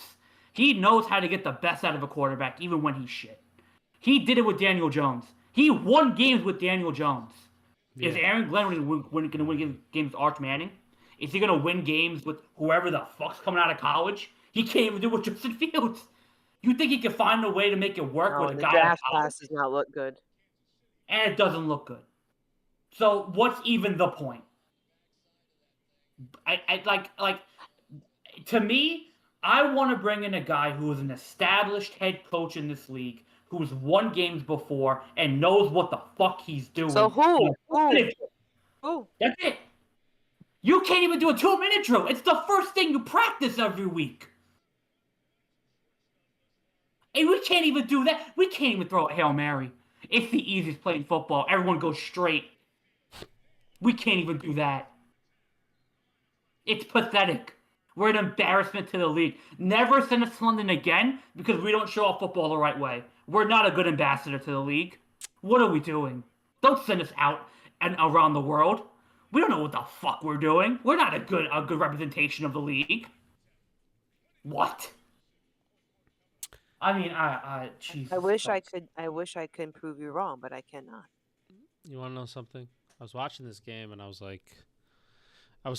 He knows how to get the best out of a quarterback, even when he's shit. He did it with Daniel Jones. He won games with Daniel Jones. Yeah. Is Aaron Glenn going to win games with Arch Manning? Is he going to win games with whoever the fuck's coming out of college? He can't even do it with Justin Fields. You think he can find a way to make it work with a guy? The draft class does not look good. And it doesn't look good. So what's even the point? Like to me, I want to bring in a guy who is an established head coach in this league, who's won games before and knows what the fuck he's doing. So who? That's it. You can't even do a 2-minute drill. It's the first thing you practice every week. And we can't even do that. We can't even throw a Hail Mary. It's the easiest play in football. Everyone goes straight. We can't even do that. It's pathetic. We're an embarrassment to the league. Never send us to London again because we don't show off football the right way. We're not a good ambassador to the league. What are we doing? Don't send us out and around the world. We don't know what the fuck we're doing. We're not a good representation of the league. What? I mean, Jesus I wish Christ. I could prove you wrong, but I cannot. You want to know something? I was watching this game and I was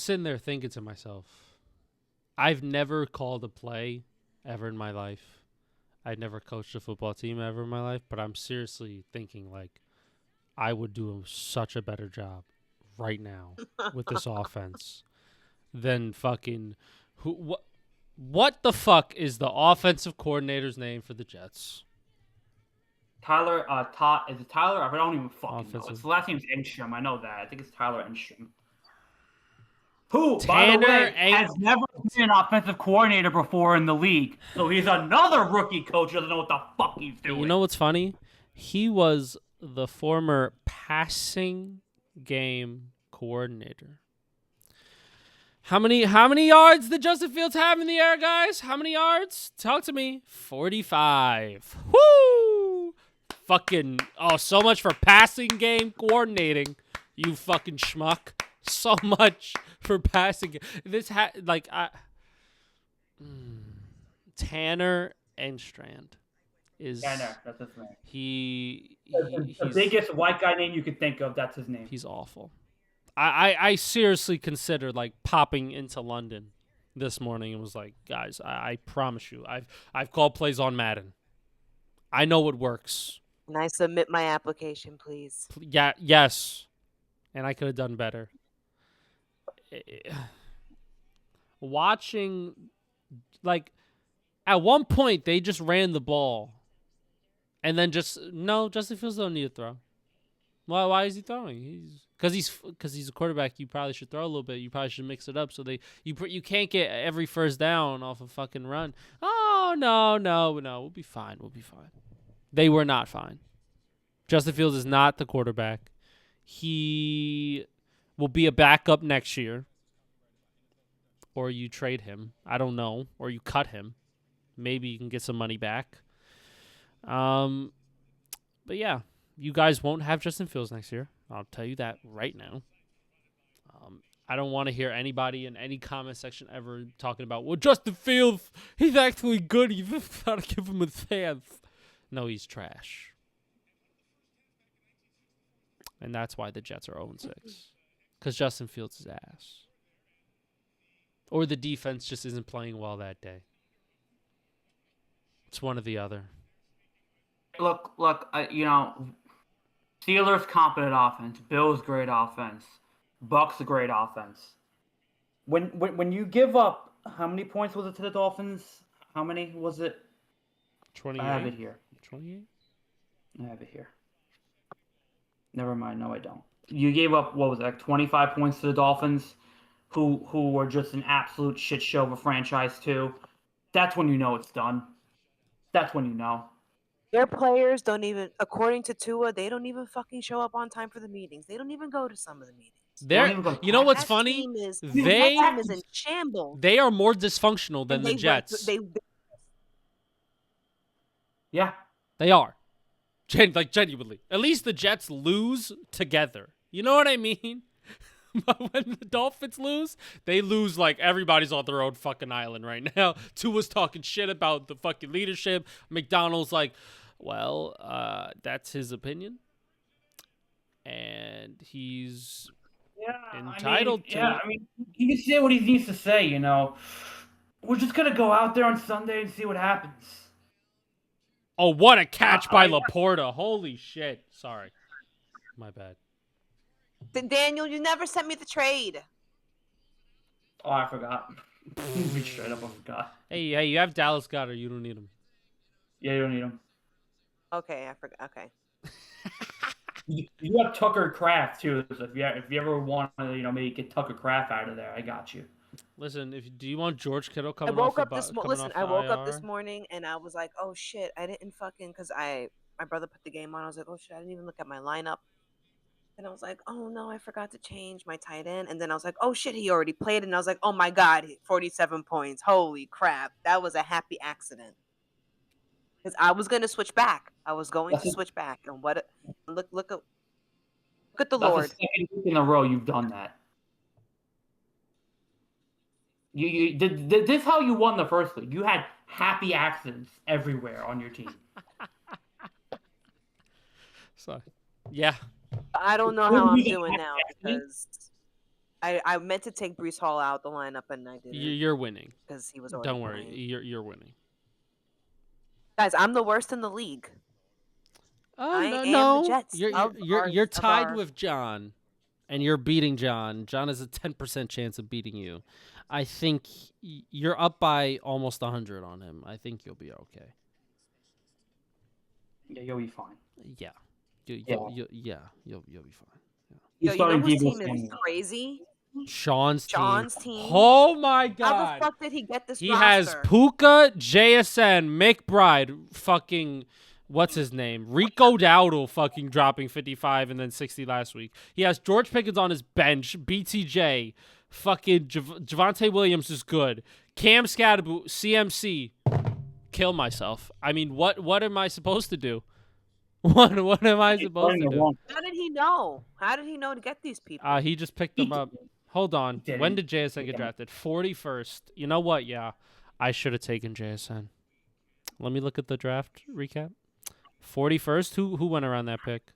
sitting there thinking to myself, I've never called a play ever in my life. I've never coached a football team ever in my life, but I'm seriously thinking like I would do such a better job right now with this offense than fucking what the fuck is the offensive coordinator's name for the Jets? Tyler, is it Tyler? I don't even fucking know. Offensive. His last name's Enstrom. I know that. I think it's Tyler Enstrom. Who, by the Tanner way, has never been an offensive coordinator before in the league. So he's another rookie coach who doesn't know what the fuck he's doing. You know what's funny? He was the former passing game coordinator. How many yards did Justin Fields have in the air, guys? How many yards? Talk to me. 45. Woo! Fucking so much for passing game coordinating. You fucking schmuck. So much for passing. This Tanner Enstrand is Tanner, that's his name. He's the biggest white guy name you could think of. That's his name. He's awful. I seriously considered like popping into London this morning and was like, guys, I promise you, I've called plays on Madden. I know what works. Can I submit my application, please? Yeah, yes. And I could have done better. Watching, like, at one point they just ran the ball, and then Justin Fields don't need to throw. Why is he throwing? Because he's a quarterback. You probably should throw a little bit. You probably should mix it up so you can't get every first down off a fucking run. Oh no, we'll be fine. They were not fine. Justin Fields is not the quarterback. He will be a backup next year. Or you trade him. I don't know. Or you cut him. Maybe you can get some money back. But yeah, you guys won't have Justin Fields next year. I'll tell you that right now. I don't want to hear anybody in any comment section ever talking about, well, Justin Fields, he's actually good. You've got to give him a chance. No, he's trash. And that's why the Jets are 0-6. Because Justin Fields is ass. Or the defense just isn't playing well that day. It's one or the other. Look, Steelers competent offense, Bills great offense, Bucks a great offense. When you give up, how many points was it to the Dolphins? How many was it? 28. I have it here. 28? I have it here. Never mind. No, I don't. You gave up, what was it, like 25 points to the Dolphins, who were just an absolute shit show of a franchise too. That's when you know it's done. That's when you know. Their players don't even, according to Tua, they don't even fucking show up on time for the meetings. They don't even go to some of the meetings. You know what's That funny? team is They in shambles. They are more dysfunctional than the Jets. Yeah. They are. Genuinely. At least the Jets lose together. You know what I mean? But when the Dolphins lose, they lose like everybody's on their own fucking island right now. Tua's talking shit about the fucking leadership. McDonald's like, well, that's his opinion. And he's entitled to it. I mean, he can say what he needs to say, you know. We're just going to go out there on Sunday and see what happens. Oh, what a catch by Laporta. Holy shit. Sorry. My bad. Daniel, you never sent me the trade. Oh, I forgot. We straight up, I forgot. Hey, you have Dallas Goedert. You don't need him. Yeah, you don't need him. Okay, I forgot. Okay. You have Tucker Craft too. So if you ever want to, maybe get Tucker Craft out of there, I got you. Listen, do you want George Kittle I coming woke off up this coming listen, off I the woke up this IR? morning and I was like, "Oh shit, I didn't fucking cuz my brother put the game on. I was like, "Oh shit, I didn't even look at my lineup." And I was like, "Oh no, I forgot to change my tight end." And then I was like, "Oh shit, he already played." And I was like, "Oh my god, 47 points. Holy crap. That was a happy accident." Cuz I was going to switch back. I was going That's to a, switch back. And look at the that's the Lord. second week in a row you've done that. You did this how you won the first league. You had happy accidents everywhere on your team. So, yeah, I don't know Who how do I'm you think doing happy now accident? because I meant to take Brees Hall out the lineup and I didn't you're winning. because he was already Don't worry, playing. you're winning. Guys, I'm the worst in the league. Oh I no, am the no, Jets of our you're of tied our. with John, and you're beating John. John has a 10% chance of beating you. I think you're up by almost 100 on him. I think you'll be okay. Yeah, you'll be fine. Yeah, you'll be fine. He's Yo, you know starting whose Debo team is Samuel. crazy? Sean's team. Sean's team. Oh my How the God. fuck did he get this He has roster? Puka, JSN, McBride, fucking, what's his name? Rico Dowdle fucking dropping 55 and then 60 last week. He has George Pickens on his bench, BTJ, fucking Javonte Williams is good. Cam Scadaboo, CMC. Kill myself. I mean, what am I supposed to do? What am I He's supposed starting to the do? wrong. How did he know? How did he know to get these people? He just picked them up. Hold on. didn't. When did JSN He get didn't. drafted? 41st. You know what? Yeah. I should have taken JSN. Let me look at the draft recap. 41st? Who went around that pick?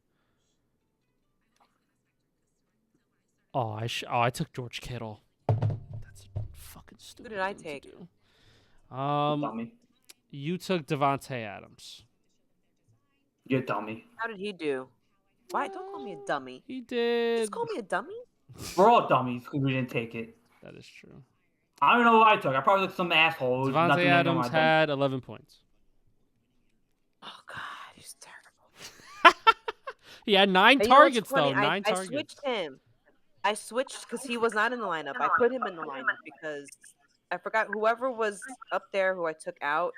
Oh, I took George Kittle. That's a fucking Who stupid did I thing take? to do. Dummy. You took Devontae Adams. You dummy. How did he do? Why? Don't call me a dummy. He did. Just call me a dummy? We're all dummies because we didn't take it. That is true. I don't know what I took. I probably took some asshole. who's not Devontae the name of Adams my dumb- had 11 points. Oh god, he's terrible. He had 9 And you know what's targets, funny? though. 9 I targets. switched him. I switched because he was not in the lineup. I put him in the lineup because I forgot whoever was up there who I took out.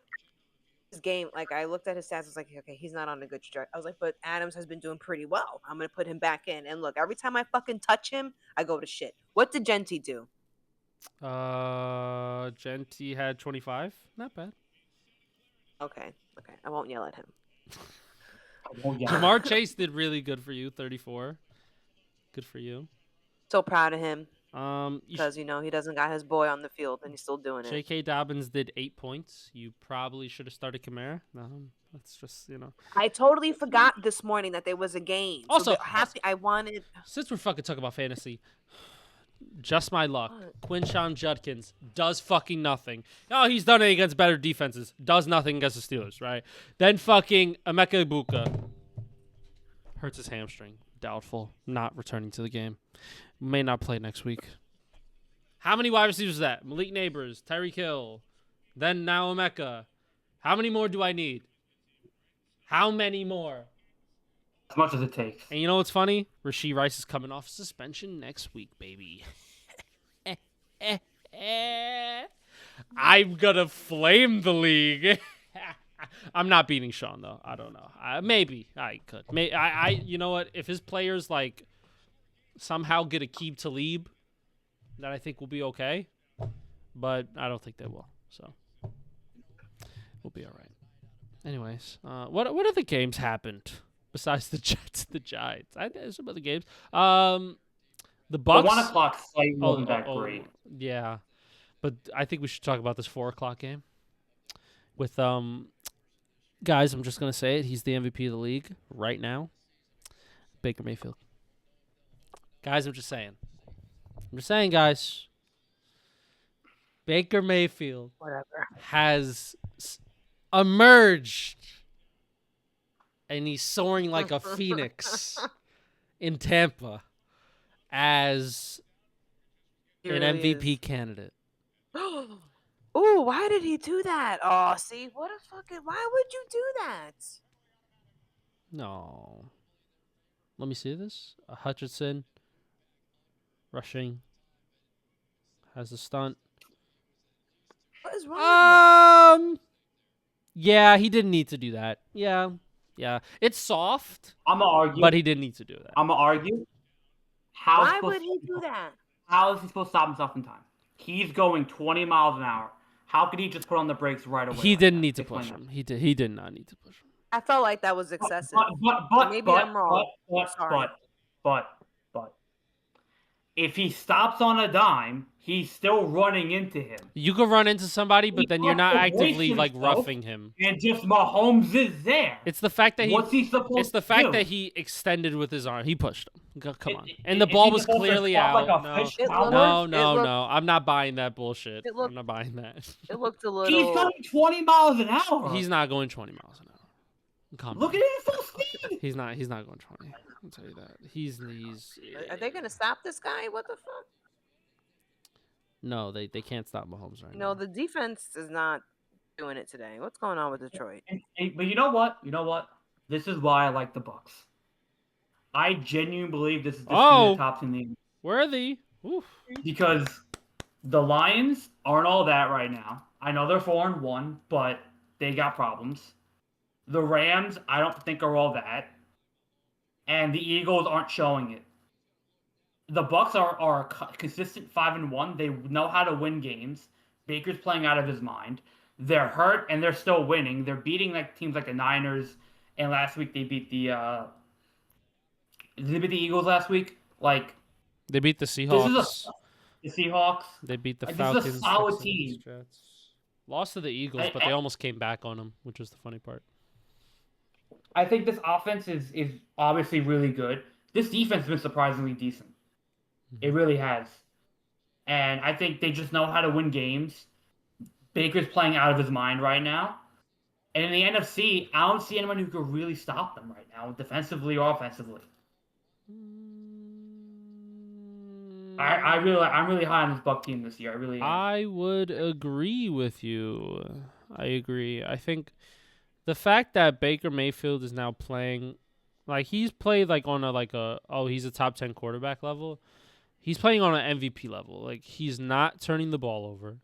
His game, like I looked at his stats, I was like, okay, he's not on a good stretch. I was like, but Adams has been doing pretty well. I'm gonna put him back in. And look, every time I fucking touch him, I go to shit. What did Genty do? Genty had 25. Not bad. Okay, I won't yell at him. Oh, yeah. Jamar Chase did really good for you, 34. Good for you. So proud of him You because you know he doesn't got his boy on the field and he's still doing it. J.K. Dobbins did 8 points. You probably should have started Kamara. No, that's just, I totally forgot this morning that there was a game. Also- so happy I wanted. Since we're fucking talking about fantasy, just my luck. Quinshawn Judkins does fucking nothing. Oh, he's done it against better defenses. Does nothing against the Steelers, right? Then fucking Emeka Ibuka hurts his hamstring. Doubtful. Not returning to the game. May not play next week. How many wide receivers is that? Malik Neighbors, Tyreek Hill, then now Emeka. How many more do I need? How many more? As much as it takes. And you know what's funny? Rashee Rice is coming off suspension next week, baby. I'm gonna flame the league. I'm not beating Sean though. I don't know. Maybe I could. You know what? If his players like somehow get a Aqib Talib, then I think we'll be okay. But I don't think they will. So we'll be all right. Anyways, what other games happened besides the Jets, the Giants? There's some other games. The Bucks. The 1 o'clock slate wasn't that great. Yeah, but I think we should talk about this 4 o'clock game. With guys, I'm just gonna say it. He's the MVP of the league right now. Baker Mayfield. Guys, I'm just saying. Guys. Baker Mayfield Whatever. has emerged, and he's soaring like a phoenix in Tampa as He An really MVP is. candidate. Oh, why did he do that? Oh, see, what a fucking. Why would you do that? No. Let me see this. Hutchinson rushing has a stunt. What is wrong with him? Yeah, he didn't need to do that. Yeah. It's soft, I'm gonna argue. but he didn't need to do that. I'm gonna argue. Why would he do that? How is he supposed to stop himself in time? He's going 20 miles an hour. How could he just put on the brakes right away? He didn't need to push him. He did not need to push him. I felt like that was excessive. Maybe But, I'm wrong. Sorry. but, if he stops on a dime, he's still running into him. You could run into somebody, but then you're not actively like himself. roughing him. And just Mahomes is there. It's the fact that What's he supposed to do? It's the fact that he extended with his arm. He pushed him. Come on. And the ball was clearly out. No. I'm not buying that bullshit. I'm not buying that. It looked a little. He's going 20 miles an hour. He's not going 20 miles an hour. Come Look on. at his full speed. He's not going 20. I'll tell you that. He's Are they gonna stop this guy? What the fuck? No, they can't stop Mahomes right now. No, the defense is not doing it today. What's going on with Detroit? But you know what? This is why I like the Bucks. I genuinely believe this is the top team in the league. Worthy. Oof. Because the Lions aren't all that right now. I know they're 4-1, but they got problems. The Rams, I don't think are all that. And the Eagles aren't showing it. The Bucks are a consistent 5-1. They know how to win games. Baker's playing out of his mind. They're hurt and they're still winning. They're beating like teams like the Niners, and last week they beat the did they beat the Eagles last week? Like they beat the Seahawks. The Seahawks. They beat the like, Falcons. This is a solid team. Lost to the Eagles, but they almost came back on them, which was the funny part. I think this offense is obviously really good. This defense has been surprisingly decent. It really has. And I think they just know how to win games. Baker's playing out of his mind right now. And in the NFC, I don't see anyone who could really stop them right now, defensively or offensively. I'm really high on this Buck team this year. I really am. I would agree with you. I agree. I think the fact that Baker Mayfield is now playing, like he's played like on he's a top 10 quarterback level. He's playing on an MVP level. Like he's not turning the ball over.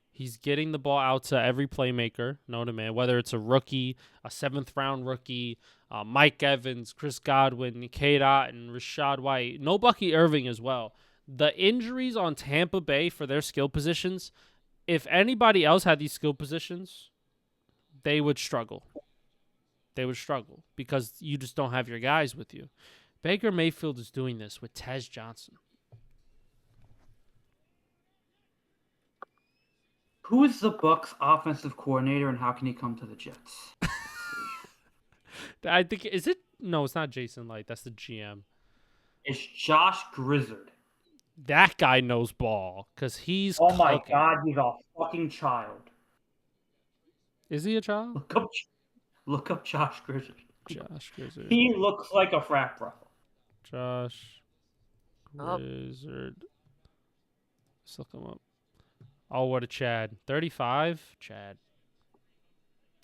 He's getting the ball out to every playmaker, known to man, whether it's a rookie, a 7th-round rookie, Mike Evans, Chris Godwin, Cade Otton, Rashad White, no Bucky Irving as well. The injuries on Tampa Bay for their skill positions, if anybody else had these skill positions, they would struggle. They would struggle because you just don't have your guys with you. Baker Mayfield is doing this with Tez Johnson. Who is the Bucks offensive coordinator and how can he come to the Jets? I think no, it's not Jason Light. That's the GM. It's Josh Grizzard. That guy knows ball because he's. Oh my God, he's a fucking child. Is he a child? Look up Josh Grizzard. Josh Grizzard. He looks like a frat bro. Josh Grizzard. Let's look him up. Oh, what a Chad. 35? Chad.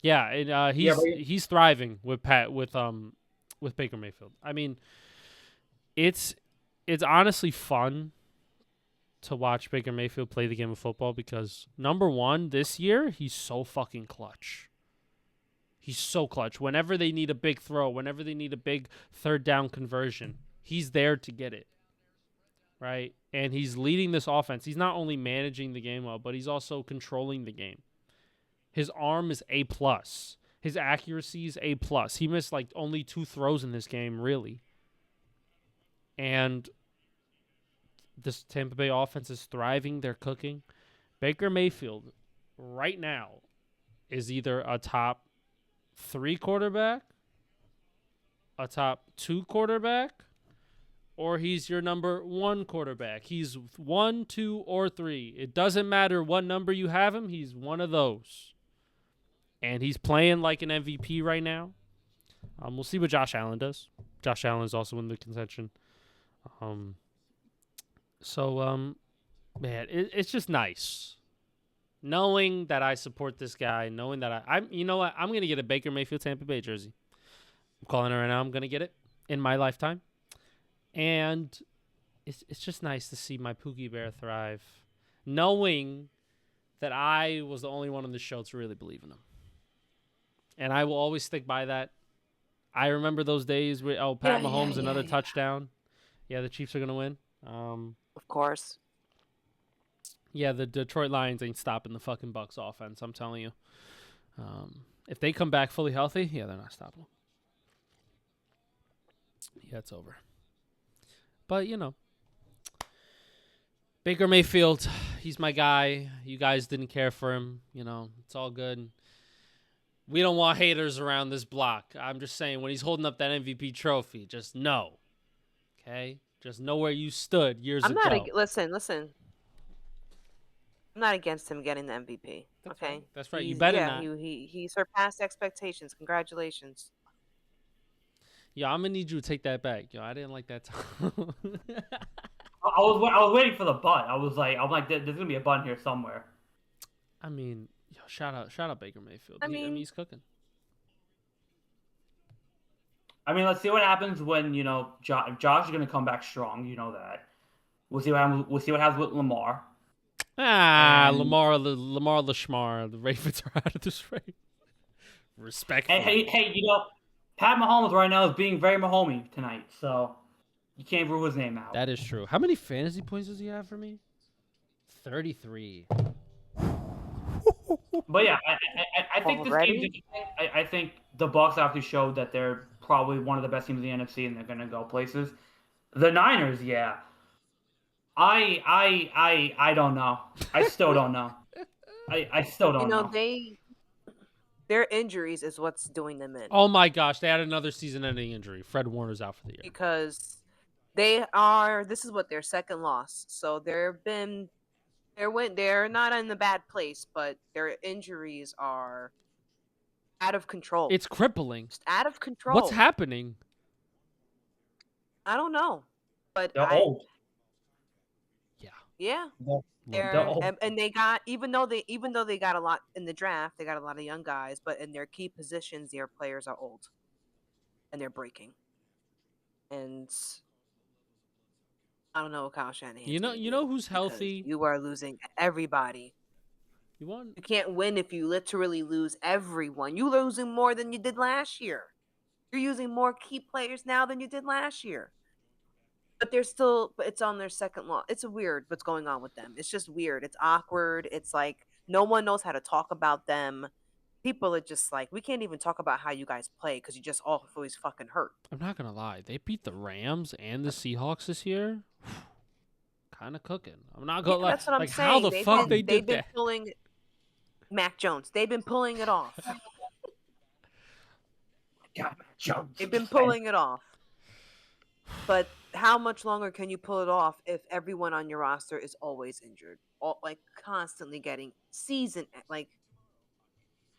Yeah, and he's thriving with Baker Mayfield. I mean, it's honestly fun to watch Baker Mayfield play the game of football because number one, this year, he's so fucking clutch. He's so clutch. Whenever they need a big throw, whenever they need a big 3rd down conversion, he's there to get it. Right? And he's leading this offense. He's not only managing the game well, but he's also controlling the game. His arm is A+. His accuracy is A+. He missed like only 2 throws in this game, really. And this Tampa Bay offense is thriving. They're cooking. Baker Mayfield right now is either a top 3 quarterback, a top 2 quarterback, or he's your number 1 quarterback. He's 1, 2, or 3. It doesn't matter what number you have him. He's one of those. And he's playing like an MVP right now. We'll see what Josh Allen does. Josh Allen is also in the contention. Man, it's just nice knowing that I support this guy, knowing that I'm. You know what? I'm gonna get a Baker Mayfield Tampa Bay jersey. I'm calling it right now. I'm gonna get it in my lifetime, and it's just nice to see my Pookie Bear thrive, knowing that I was the only one on the show to really believe in him, and I will always stick by that. I remember those days where Pat Mahomes another touchdown. Yeah, the Chiefs are gonna win. Of course. Yeah, the Detroit Lions ain't stopping the fucking Bucs offense. I'm telling you. If they come back fully healthy, yeah, they're not stopping them. Yeah, it's over. But, you know, Baker Mayfield, he's my guy. You guys didn't care for him. You know, it's all good. We don't want haters around this block. I'm just saying, when he's holding up that MVP trophy, just know. Okay? Just know where you stood years ago. Listen. I'm not against him getting the MVP. That's okay? Right. That's right. You better not. He surpassed expectations. Congratulations. Yo, I'm gonna need you to take that back. Yo, I didn't like that time. I was waiting for the butt. I'm like, there's gonna be a button here somewhere. I mean, yo, shout out Baker Mayfield. I mean, he's cooking. I mean, let's see what happens when Josh is gonna come back strong. You know that. We'll see what happens. We'll see what happens with Lamar. Lamar Lashmar. The Ravens are out of this race. Respectfully. Hey, Pat Mahomes right now is being very Mahomey tonight, so you can't rule his name out. That is true. How many fantasy points does he have for me? 33. But yeah, I think this game. I think the Bucs actually showed that they're probably one of the best teams in the NFC, and they're gonna go places. The Niners, yeah. I don't know. I still don't know. I still don't know. Their injuries is what's doing them in. Oh my gosh, they had another season-ending injury. Fred Warner's out for the year. Because this is what their second loss. So they're not in a bad place, but their injuries are out of control. It's crippling. Just out of control. What's happening? I don't know. But they're old. Yeah. They're old. And they got even though they got a lot in the draft, they got a lot of young guys, but in their key positions, their players are old. And they're breaking. And I don't know what Kyle Shanahan. You know who's healthy? You are losing everybody. You can't win if you literally lose everyone. You're losing more than you did last year. You're using more key players now than you did last year. But it's on their second loss. It's weird what's going on with them. It's just weird. It's awkward. It's like no one knows how to talk about them. People are just like, we can't even talk about how you guys play because you just always fucking hurt. I'm not going to lie. They beat the Rams and the Seahawks this year. Kind of cooking. I'm not going to lie. That's what I'm saying. How the fuck they did that? They've been pulling Mac Jones. They've been pulling it off. God, Mac Jones. They've been pulling it off. But how much longer can you pull it off if everyone on your roster is always injured, constantly getting season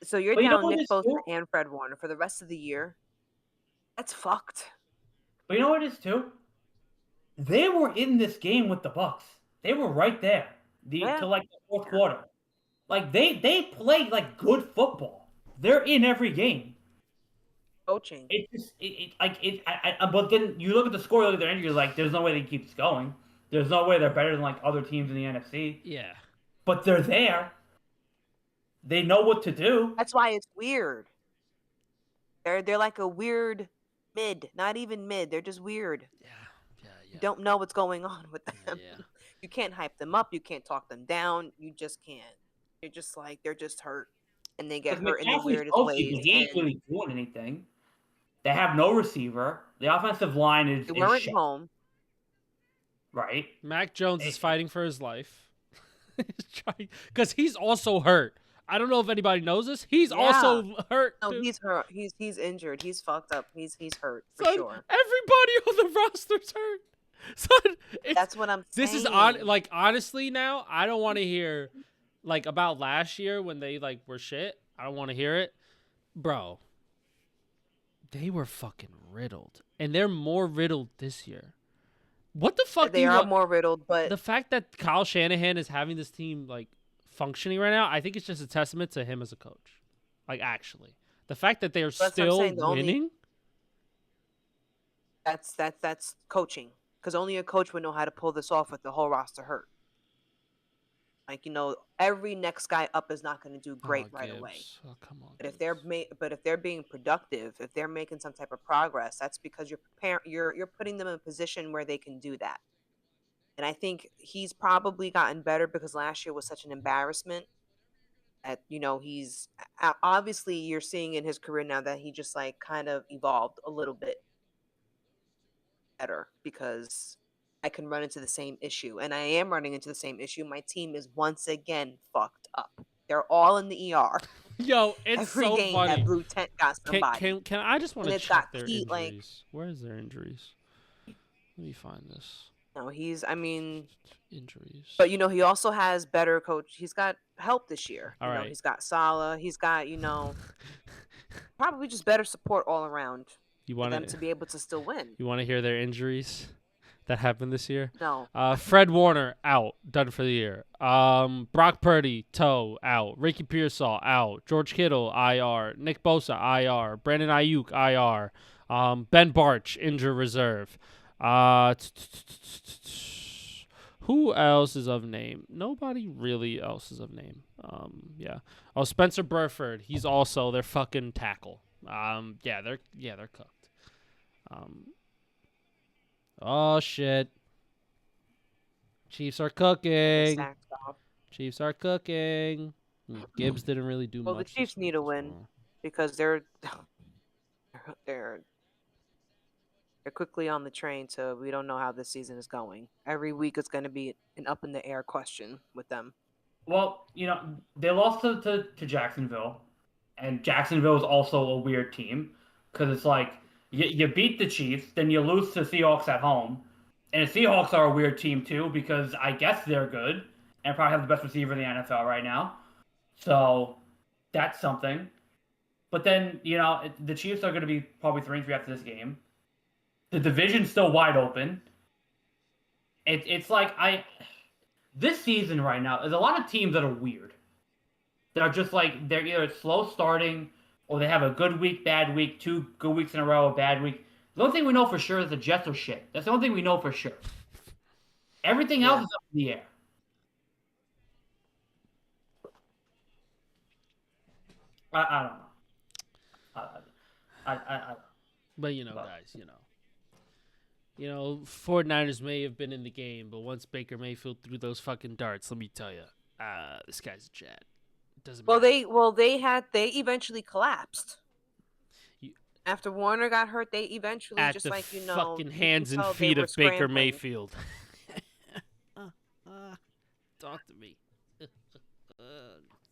So you're down Nick Bosa and Fred Warner for the rest of the year. That's fucked. But you know what it is too? They were in this game with the Bucs. They were right there to the fourth quarter. Like they play like good football. They're in every game. Coaching. But then you look at the score, look at their injuries, like there's no way they keep this going. There's no way they're better than like other teams in the NFC. Yeah. But they're there. They know what to do. That's why it's weird. They're like a weird mid, not even mid. They're just weird. Yeah. You don't know what's going on with them. Yeah. You can't hype them up. You can't talk them down. You just can't. You're just like they're just hurt, and they get hurt in the weirdest ways. He ain't really doing anything. They have no receiver. The offensive line is. They weren't home. Right. Mac Jones is fighting for his life. Because he's also hurt. I don't know if anybody knows this. He's also hurt. No, he's hurt. He's injured. He's fucked up. He's hurt for Son, sure. Everybody on the roster's hurt. Son, that's what I'm saying. This is honestly now, I don't want to hear about last year when they were shit. I don't want to hear it. Bro. They were fucking riddled. And they're more riddled this year. What the fuck do They you are want? more riddled, but The fact that Kyle Shanahan is having this team like functioning right now, I think it's just a testament to him as a coach. Like actually, the fact that they are that's what I'm still saying. The only winning. that's coaching, because only a coach would know how to pull this off with the whole roster hurt. Like, every next guy up is not going to do great right away. Gibbs. Oh, come on. But if they're being productive, if they're making some type of progress, that's because you're putting them in a position where they can do that. And I think he's probably gotten better because last year was such an embarrassment. That he's obviously, you're seeing in his career now that he just like kind of evolved a little bit better, because I can run into the same issue, and I am running into the same issue. My team is once again fucked up. They're all in the ER. Yo, it's Every so game funny. that Blue Tent got somebody. Can I just want And to it's check got their key, like- injuries? Where is their injuries? Let me find this. No, injuries. But But he also has better coach. He's got help this year. All right. He's got Salah. He's got probably just better support all around you for want them to be able to still win. You want to hear their injuries that happened this year? No, Fred Warner out, done for the year. Brock Purdy toe out. Ricky Pearsall out. George Kittle IR. Nick Bosa IR. Brandon Ayuk IR. Ben Barch injured reserve. Who else is of name? Nobody really else is of name. Yeah. Oh, Spencer Burford. He's also their fucking tackle. Yeah, they're cooked. Oh shit. Chiefs are cooking. sacked off. Chiefs are cooking. Gibbs didn't really do Well, much. the Chiefs this week need a as win. well. Because they're quickly on the train, so we don't know how this season is going. Every week it's going to be an up in the air question with them. Well, they lost to Jacksonville, and Jacksonville is also a weird team because it's like you beat the Chiefs, then you lose to Seahawks at home, and the Seahawks are a weird team too because I guess they're good and probably have the best receiver in the NFL right now, so that's something. But then the Chiefs are going to be probably 3-3 after this game. The division's still wide open. It's like this season right now, there's a lot of teams that are weird. That are just like, they're either slow starting or they have a good week, bad week, 2 good weeks in a row, a bad week. The only thing we know for sure is the Jets are shit. That's the only thing we know for sure. Everything else is up in the air. I don't know. I But guys, 49ers may have been in the game, but once Baker Mayfield threw those fucking darts, let me tell you, this guy's a jet. It doesn't matter. They eventually collapsed. After Warner got hurt, they eventually At just the like fucking you hands could and tell they feet were of Baker scrambling. Mayfield. Talk to me. Say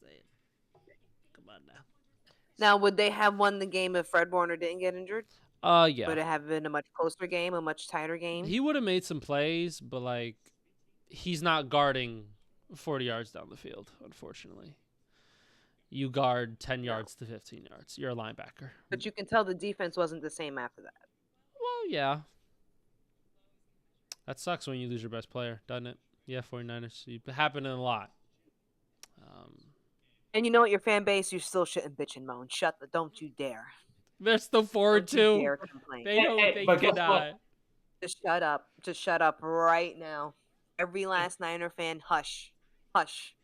it. Come on now. Now, would they have won the game if Fred Warner didn't get injured? Yeah. Would it have been a much closer game, a much tighter game? He would have made some plays, but like, he's not guarding 40 yards down the field, unfortunately. You guard 10 yards to 15 yards. You're a linebacker. But you can tell the defense wasn't the same after that. Well, yeah. That sucks when you lose your best player, doesn't it? Yeah, 49ers. It's happening a lot. And you know what, your fan base, you still shouldn't bitch and moan. Don't you dare. They're still forward Don't you too. dare complain. They but guess cannot. what? Just shut up. Just shut up right now. Every last Niner fan, hush. Hush.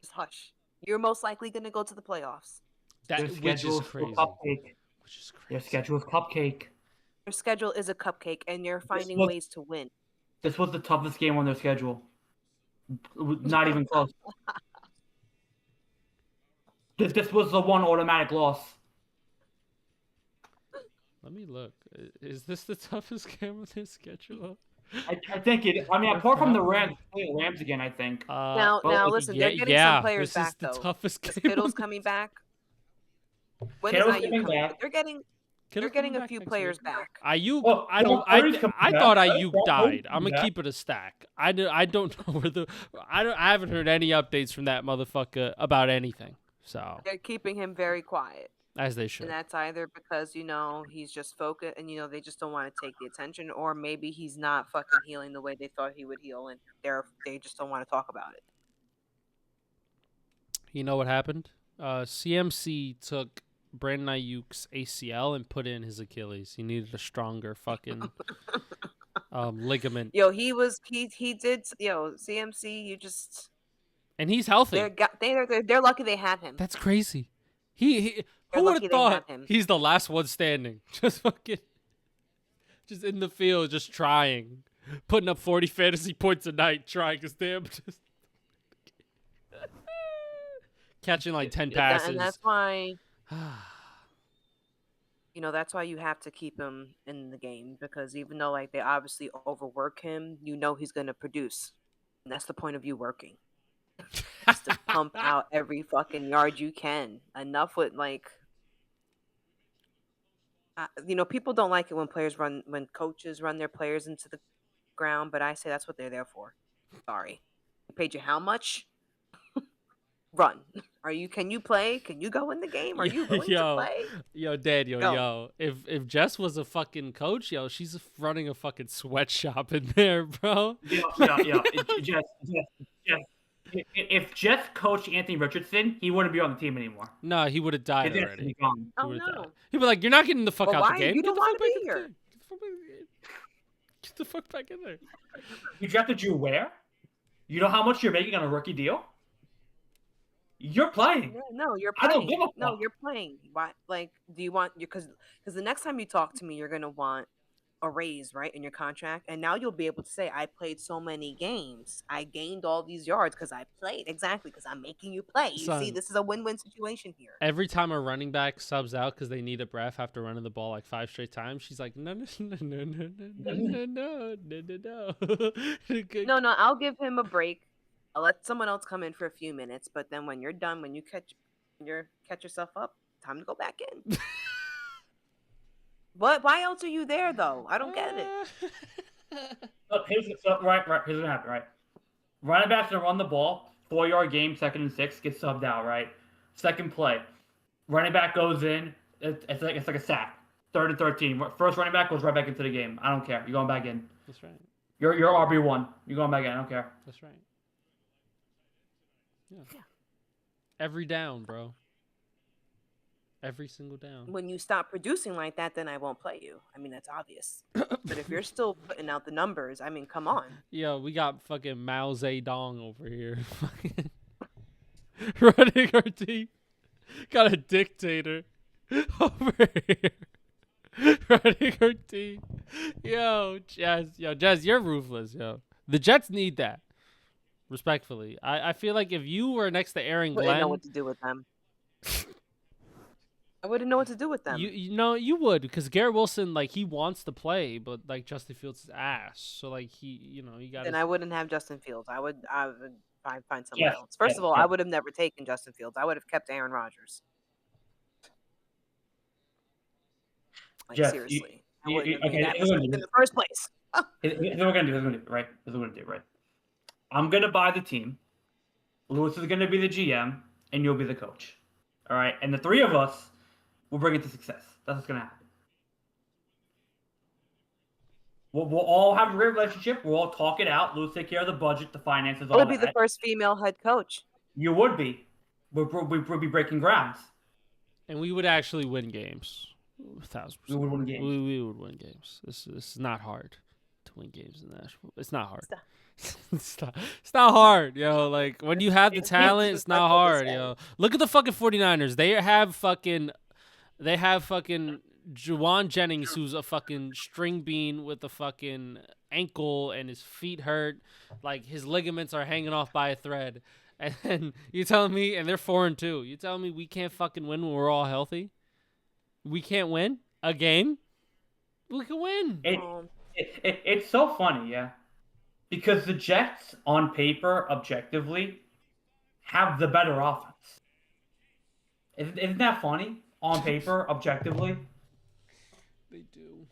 Just hush. You're most likely going to go to the playoffs. Their Which is schedule's crazy. cupcake. Which is Their crazy. schedule is cupcake. Your schedule is a cupcake, and you're finding was- ways to win. This was the toughest game on their schedule. Not even close. This was the one automatic loss. Let me look. Is this the toughest game of their schedule? I think it. I mean, apart from the Rams, playing Rams again. I think. Now, well, listen, they're getting some players this back, is the though. toughest Is game. Kittle's coming back? When is Kittle's Ayuk coming coming back. back? They're getting a few players back. Ayuk, Well, I don't. Purdy's coming I back, thought right? Ayuk Purdy's died. I'm coming gonna back. keep it a stack. I don't know where I haven't heard any updates from that motherfucker about anything. So They're keeping him very quiet. As they should. And that's either because, he's just focused and, they just don't want to take the attention, or maybe he's not fucking healing the way they thought he would heal and they just don't want to talk about it. You know what happened? CMC took Brandon Ayuk's ACL and put in his Achilles. He needed a stronger fucking ligament. He did, CMC, And he's healthy. they're lucky they had him. That's crazy. Who They're would lucky have they thought had him. he's the last one standing? Just in the field, just trying. Putting up 40 fantasy points a night, trying his damn. Catching like 10 passes. And that's why, that's why you have to keep him in the game, because even though like they obviously overwork him, he's going to produce. And that's the point of you working. Just to pump out every fucking yard you can. Enough with like, people don't like it when coaches run their players into the ground, but I say that's what they're there for. Sorry. I paid you how much? Run. Can you play? Can you go in the game? Are you willing to play? Yo, Daniel, If Jess was a fucking coach, she's running a fucking sweatshop in there, bro. Yeah. If Jess coached Anthony Richardson, he wouldn't be on the team anymore. No, he would have died already. Oh, no. He'd be like, you're not getting the fuck out the game. You don't want to be here. Get the fuck back in there. You drafted Drew Ware? You know how much you're making on a rookie deal? You're playing. Yeah, no, you're playing. I don't give a fuck. No, you're playing. Why? Like, do you want because the next time you talk to me, you're gonna want a raise, right, in your contract, and now you'll be able to say, "I played so many games. I gained all these yards because I played." Exactly, because I'm making you play. You see, this is a win-win situation here. Every time a running back subs out because they need a breath after running the ball like 5 straight times, she's like, no. No, I'll give him a break. I'll let someone else come in for a few minutes, but then when you're done, when you catch yourself up, time to go back in. What? Why else are you there though? I don't get it. Here's what happened, right? Running back's gonna run the ball, 4-yard game, 2nd and 6, gets subbed out, right? Second play, running back goes in, it's like a sack. 3rd and 13. First running back goes right back into the game. I don't care. You're going back in. That's right. You're RB1. You're going back in. I don't care. That's right. Yeah. Every down, bro. Every single down. When you stop producing like that, then I won't play you. I mean, that's obvious. But if you're still putting out the numbers, I mean, come on. Yo, we got fucking Mao Zedong over here. Running our team. Got a dictator over here. Running our team. Yo, Jazz, you're ruthless, yo. The Jets need that. Respectfully. I feel like if you were next to Aaron Glenn... I wouldn't know what to do with them. I wouldn't know what to do with them. You would, because Garrett Wilson, like, he wants to play, but like Justin Fields' ass. So like you got. Then I wouldn't have Justin Fields. I would find someone else. First of all, I would have never taken Justin Fields. I would have kept Aaron Rodgers. Like, seriously. I wouldn't have done that in the first place. Here's what we're gonna do, right? I'm gonna buy the team. Lewis is gonna be the GM, and you'll be the coach. All right, and the three of us will bring it to success. That's what's gonna happen. We'll all have a great relationship. We'll all talk it out. Lewis take care of the budget, the finances, all that. I would be the first female head coach. You would be. We'll be breaking grounds. And we would actually win games. 1,000%. We would win games. We would win games. This is not hard to win games in Nashville. It's not hard. It's not hard, yo. Like, when you have the talent, it's not hard, yo. Look at the fucking 49ers. They have fucking Juwan Jennings, who's a fucking string bean with a fucking ankle and his feet hurt. Like, his ligaments are hanging off by a thread. And then you telling me, and they're 4-2. You telling me we can't fucking win when we're all healthy? We can't win a game? We can win. It's so funny, yeah. Because the Jets, on paper, objectively, have the better offense. Isn't that funny? On paper, objectively. They do.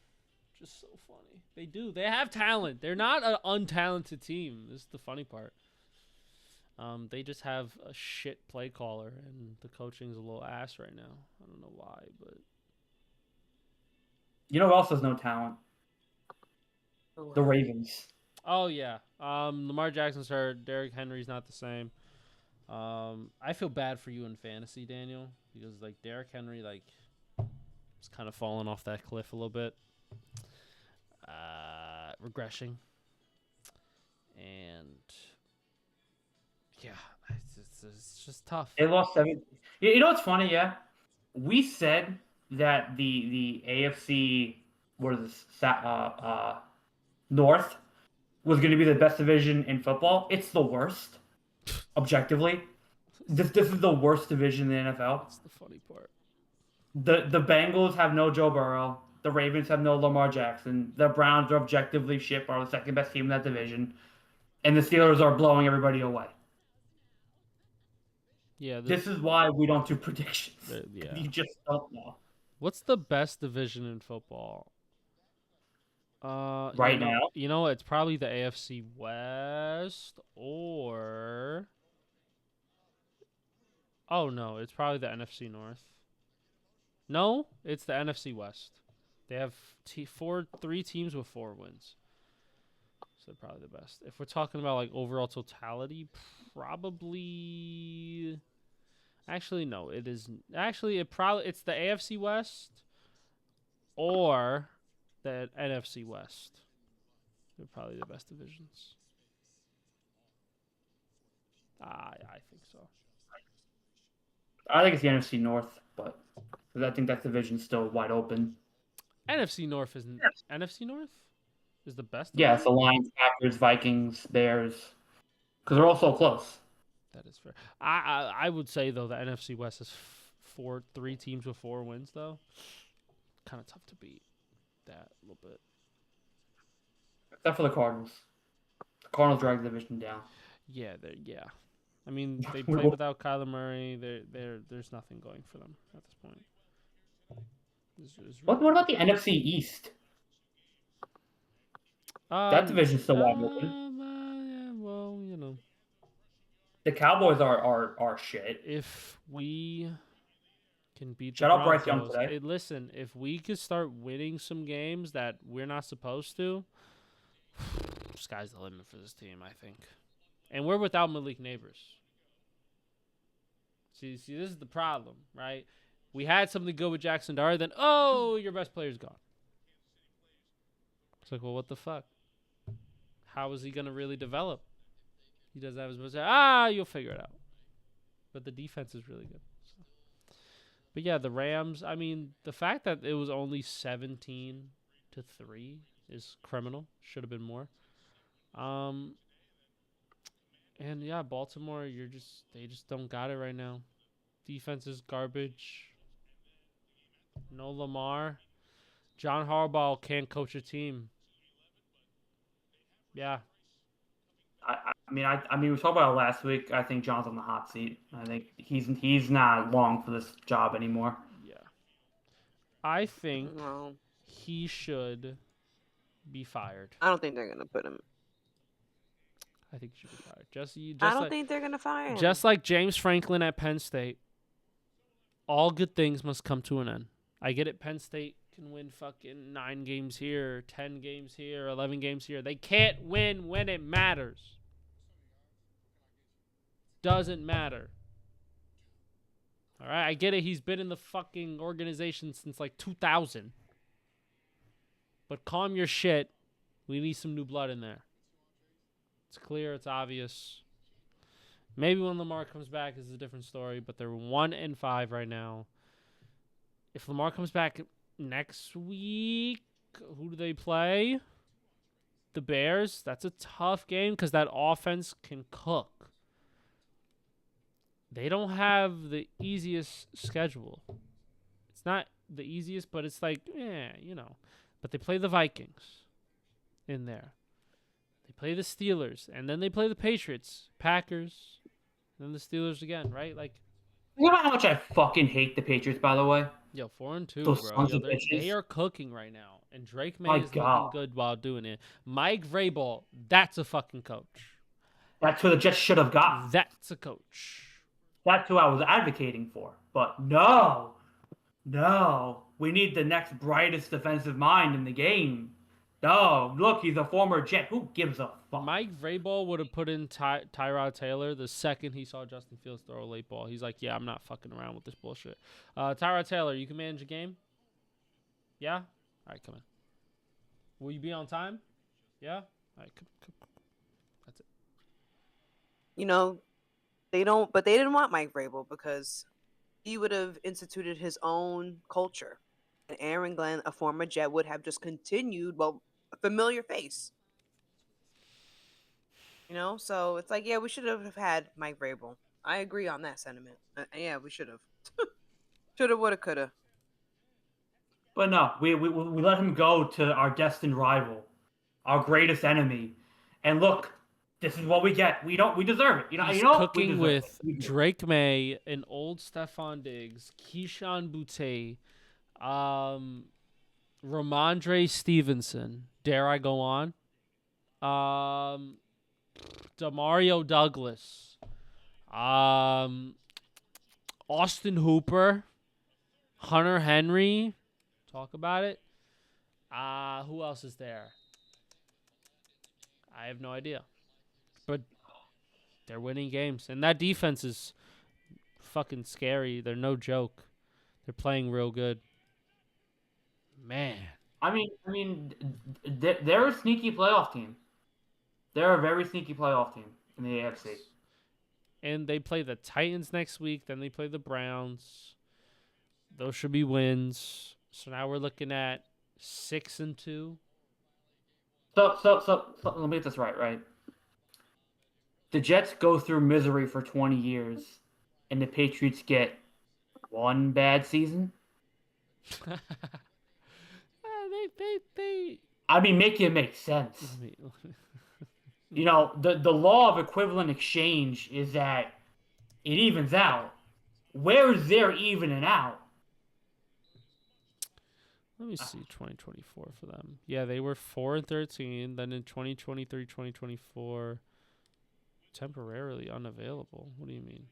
Just so funny. They do. They have talent. They're not an untalented team. This is the funny part. They just have a shit play caller, and the coaching's a little ass right now. I don't know why, but You know who else has no talent? The Ravens. oh yeah. Lamar Jackson's hurt. Derrick Henry's not the same. I feel bad for you in fantasy, Daniel, because like Derrick Henry is kind of falling off that cliff a little bit. Regressing. And yeah, it's just tough. They lost 7. You know what's funny? Yeah, we said that the AFC, what is this, North was going to be the best division in football. It's the worst, objectively. This is the worst division in the NFL. That's the funny part. The Bengals have no Joe Burrow. The Ravens have no Lamar Jackson. The Browns are objectively shit, are the second best team in that division. And the Steelers are blowing everybody away. Yeah, This is why we don't do predictions. yeah. You just don't know. What's the best division in football? Right now? You know, it's probably the AFC West or oh no, it's probably the NFC North. No, it's the NFC West. They have 3 teams with 4 wins. So they're probably the best. If we're talking about like overall totality, probably actually no, it is actually it's the AFC West or the NFC West. They're probably the best divisions. I think so. I think it's the NFC North, but I think that division's still wide open. NFC North isn't NFC North is the best. Yeah, it's the Lions, Packers, Vikings, Bears, because they're all so close. That is fair. I would say though the NFC West is 3 teams with 4 wins though. Kind of tough to beat that a little bit. Except for the Cardinals. The Cardinals drag the division down. Yeah. I mean, they play without Kyler Murray. There's nothing going for them at this point. What about the NFC East? That division's still wide open. Yeah, well, you know. The Cowboys are shit. If we can beat Shout the out Bryce Young Broncos, today. listen, if we could start winning some games that we're not supposed to, sky's the limit for this team, I think. And we're without Malik Neighbors. See, this is the problem, right? We had something good with Jackson Dart, then, oh, your best player's gone. It's like, well, what the fuck? How is he going to really develop? He doesn't have his best. You'll figure it out. But the defense is really good. So. But yeah, the Rams, I mean, the fact that it was only 17-3 is criminal. Should have been more. And yeah, Baltimore, they just don't got it right now. Defense is garbage. No Lamar. John Harbaugh can't coach a team. Yeah. I mean, we talked about it last week. I think John's on the hot seat. I think he's not long for this job anymore. Yeah. I think he should be fired. I don't think they're gonna put him. I think he should be fired. I don't think they're gonna fire him. Just like James Franklin at Penn State. All good things must come to an end. I get it. Penn State can win fucking 9 games here, 10 games here, 11 games here. They can't win when it matters. Doesn't matter. All right, I get it. He's been in the fucking organization since like 2000. But calm your shit. We need some new blood in there. It's clear. It's obvious. Maybe when Lamar comes back is a different story, but they're 1-5 right now. If Lamar comes back next week, who do they play? The Bears. That's a tough game because that offense can cook. They don't have the easiest schedule. It's not the easiest, but it's like, you know. But they play the Vikings in there. They play the Steelers, and then they play the Patriots, Packers, and then the Steelers again, right? Like, you know how much I fucking hate the Patriots, by the way? Yo, 4-2, Those bro. sons Yo, of bitches. they are cooking right now, and Drake May My is God. looking good while doing it. Mike Vrabel, that's a fucking coach. That's who the Jets should have got. That's a coach. That's who I was advocating for. But no, we need the next brightest defensive mind in the game. No, look, he's a former Jet. Who gives a fuck? Mike Vrabel would have put in Tyrod Taylor the second he saw Justin Fields throw a late ball. He's like, yeah, I'm not fucking around with this bullshit. Tyrod Taylor, you can manage a game? Yeah? All right, come in. Will you be on time? Yeah? All right, come. That's it. You know, they didn't want Mike Vrabel because he would have instituted his own culture. And Aaron Glenn, a former Jet, would have just continued, well, a familiar face. You know, so it's like, yeah, we should have had Mike Vrabel. I agree on that sentiment. Yeah, we should have. Shoulda, woulda, coulda. But no, we let him go to our destined rival, our greatest enemy, and look, this is what we get. We deserve it. He's you know, cooking with Drake May, an old Stephon Diggs, Keyshawn Boutte, Ramondre Stevenson. Dare I go on? Demario Douglas, Austin Hooper, Hunter Henry. Talk about it. Who else is there? I have no idea. But they're winning games. And that defense is fucking scary. They're no joke. They're playing real good. Man. I mean, they're a sneaky playoff team. They're a very sneaky playoff team in the AFC. And they play the Titans next week. Then they play the Browns. Those should be wins. So now we're looking at 6-2. So let me get this right? The Jets go through misery for 20 years, and the Patriots get one bad season. They. I mean, make it make sense. You know, the law of equivalent exchange is that it evens out. Where is there evening out? Let me see 2024 for them. Yeah, they were 4-13. Then in 2023, 2024, temporarily unavailable. What do you mean?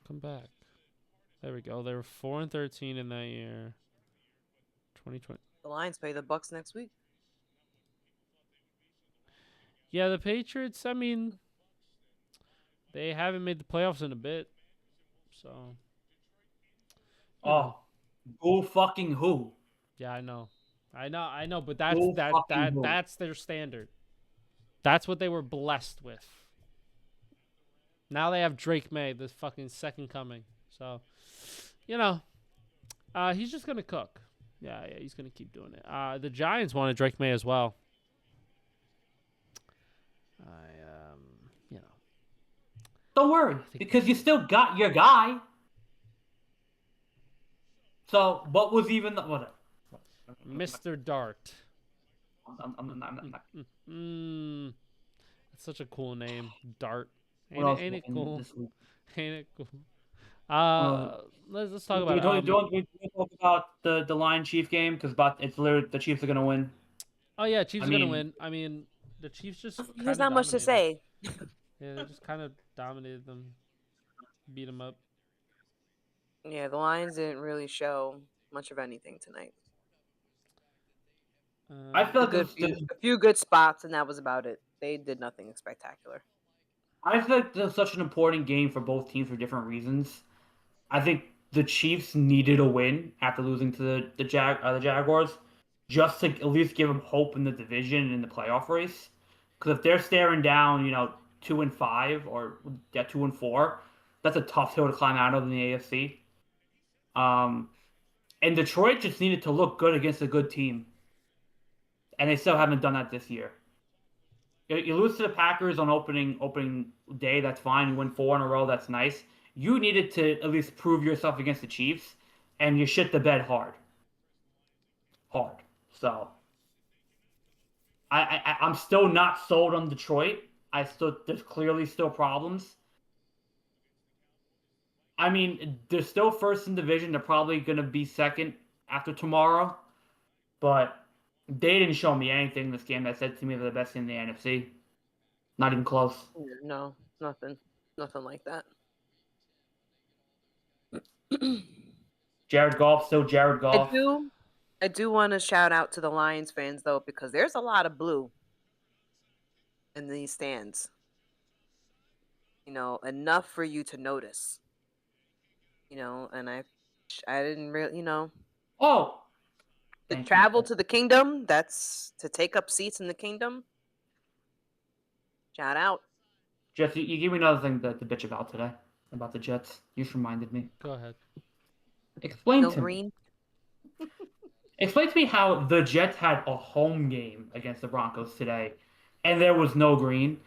Come back. There we go. They were 4-13 in that year. 2020. The Lions play the Bucks next week. Yeah, the Patriots, I mean, they haven't made the playoffs in a bit. So. Oh, who fucking who? Yeah, I know, but that's their standard. That's what they were blessed with. Now they have Drake May, the fucking second coming. So, he's just gonna cook. Yeah, he's gonna keep doing it. The Giants wanted Drake May as well. Don't worry, because you still got your guy. So, what was even the what? Mr. Dart. I'm That's such a cool name, Dart. Ain't it cool? Ain't it cool? Let's talk Do about. we talk about the Lion Chief game because it's literally the Chiefs are gonna win. Oh yeah, Chiefs are gonna win. I mean, the Chiefs just. There's not much to say. Yeah, they just kind of dominated them, beat them up. Yeah, the Lions didn't really show much of anything tonight. I feel like a few good spots, and that was about it. They did nothing spectacular. I feel like this is such an important game for both teams for different reasons. I think the Chiefs needed a win after losing to the Jaguars, just to at least give them hope in the division and in the playoff race. Because if they're staring down, 2-5 or 2-4, that's a tough hill to climb out of in the AFC. And Detroit just needed to look good against a good team, and they still haven't done that this year. You lose to the Packers on opening day, that's fine. You win 4 in a row, that's nice. You needed to at least prove yourself against the Chiefs, and you shit the bed hard. So I'm still not sold on Detroit. There's clearly still problems. I mean, they're still first in division. They're probably gonna be second after tomorrow, but they didn't show me anything in this game that said to me they're the best in the NFC. Not even close. Yeah, no, nothing like that. Jared Goff, still Jared I Goff. do, I do want to shout out to the Lions fans though, because there's a lot of blue in these stands. You know, enough for you to notice. You know, and I didn't really, you know, Oh, to thank you. travel to the kingdom. That's to take up seats in the kingdom. Shout out. Jesse, you gave me another thing to bitch about today. About the Jets. You just reminded me. Go ahead. Explain No to me. green. Explain to me how the Jets had a home game against the Broncos today, and there was no green.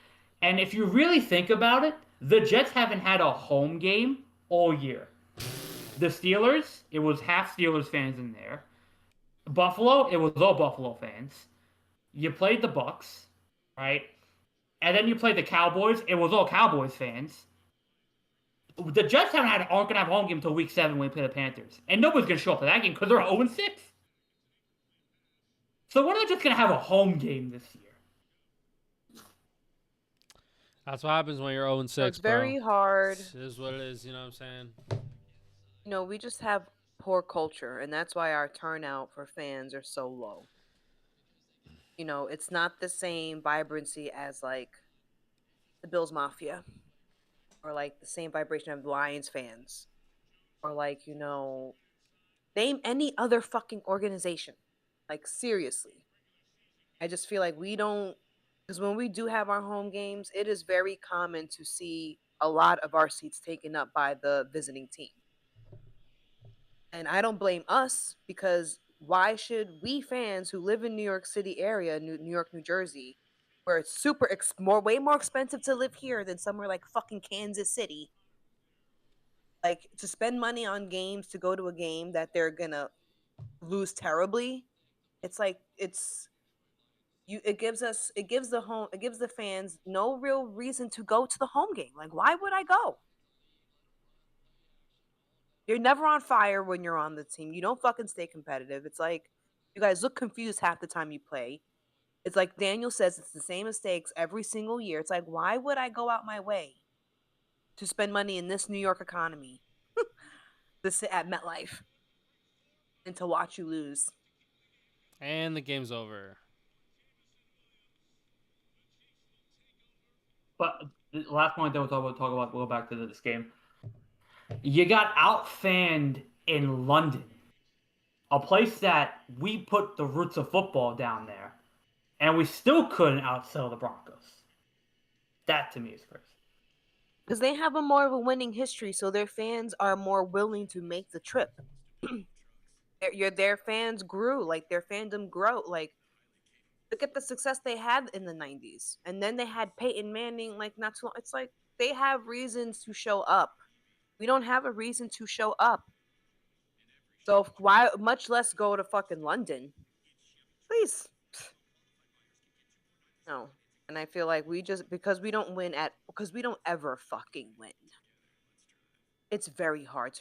And if you really think about it, the Jets haven't had a home game all year. The Steelers, it was half Steelers fans in there. Buffalo, it was all Buffalo fans. You played the Bucks, right? And then you played the Cowboys, it was all Cowboys fans. The Jets aren't gonna have a home game until week 7 when we play the Panthers, and nobody's gonna show up to that game because they're 0-6. So when are they just gonna have a home game this year? That's what happens when you're 0-6, So it's very hard. It is what it is. You know what I'm saying? You know, we just have poor culture, and that's why our turnout for fans are so low. You know, it's not the same vibrancy as like the Bills Mafia, or like the same vibration of Lions fans, or like, you know, name any other fucking organization. Like, seriously. I just feel like we don't, because when we do have our home games, it is very common to see a lot of our seats taken up by the visiting team. And I don't blame us, because why should we fans who live in New York City area, New York, New Jersey, where it's way more expensive to live here than somewhere like fucking Kansas City, like to spend money on games to go to a game that they're gonna lose terribly? It's like it gives the fans no real reason to go to the home game. Like, why would I go? You're never on fire when you're on the team. You don't fucking stay competitive. It's like you guys look confused half the time you play. It's like Daniel says, it's the same mistakes every single year. It's like, why would I go out my way to spend money in this New York economy to sit at MetLife and to watch you lose? And the game's over. But the last point that we'll talk about, we'll go back to this game. You got outfanned in London, a place that we put the roots of football down there, and we still couldn't outsell the Broncos. That to me is crazy. Because they have a more of a winning history, so their fans are more willing to make the trip. Their fans grew, like their fandom grow. Like, look at the success they had in the '90s, and then they had Peyton Manning. Like, not too long. It's like they have reasons to show up. We don't have a reason to show up. So why, much less go to fucking London? Please, no. And I feel like we just, because we don't because we don't ever fucking win. It's very hard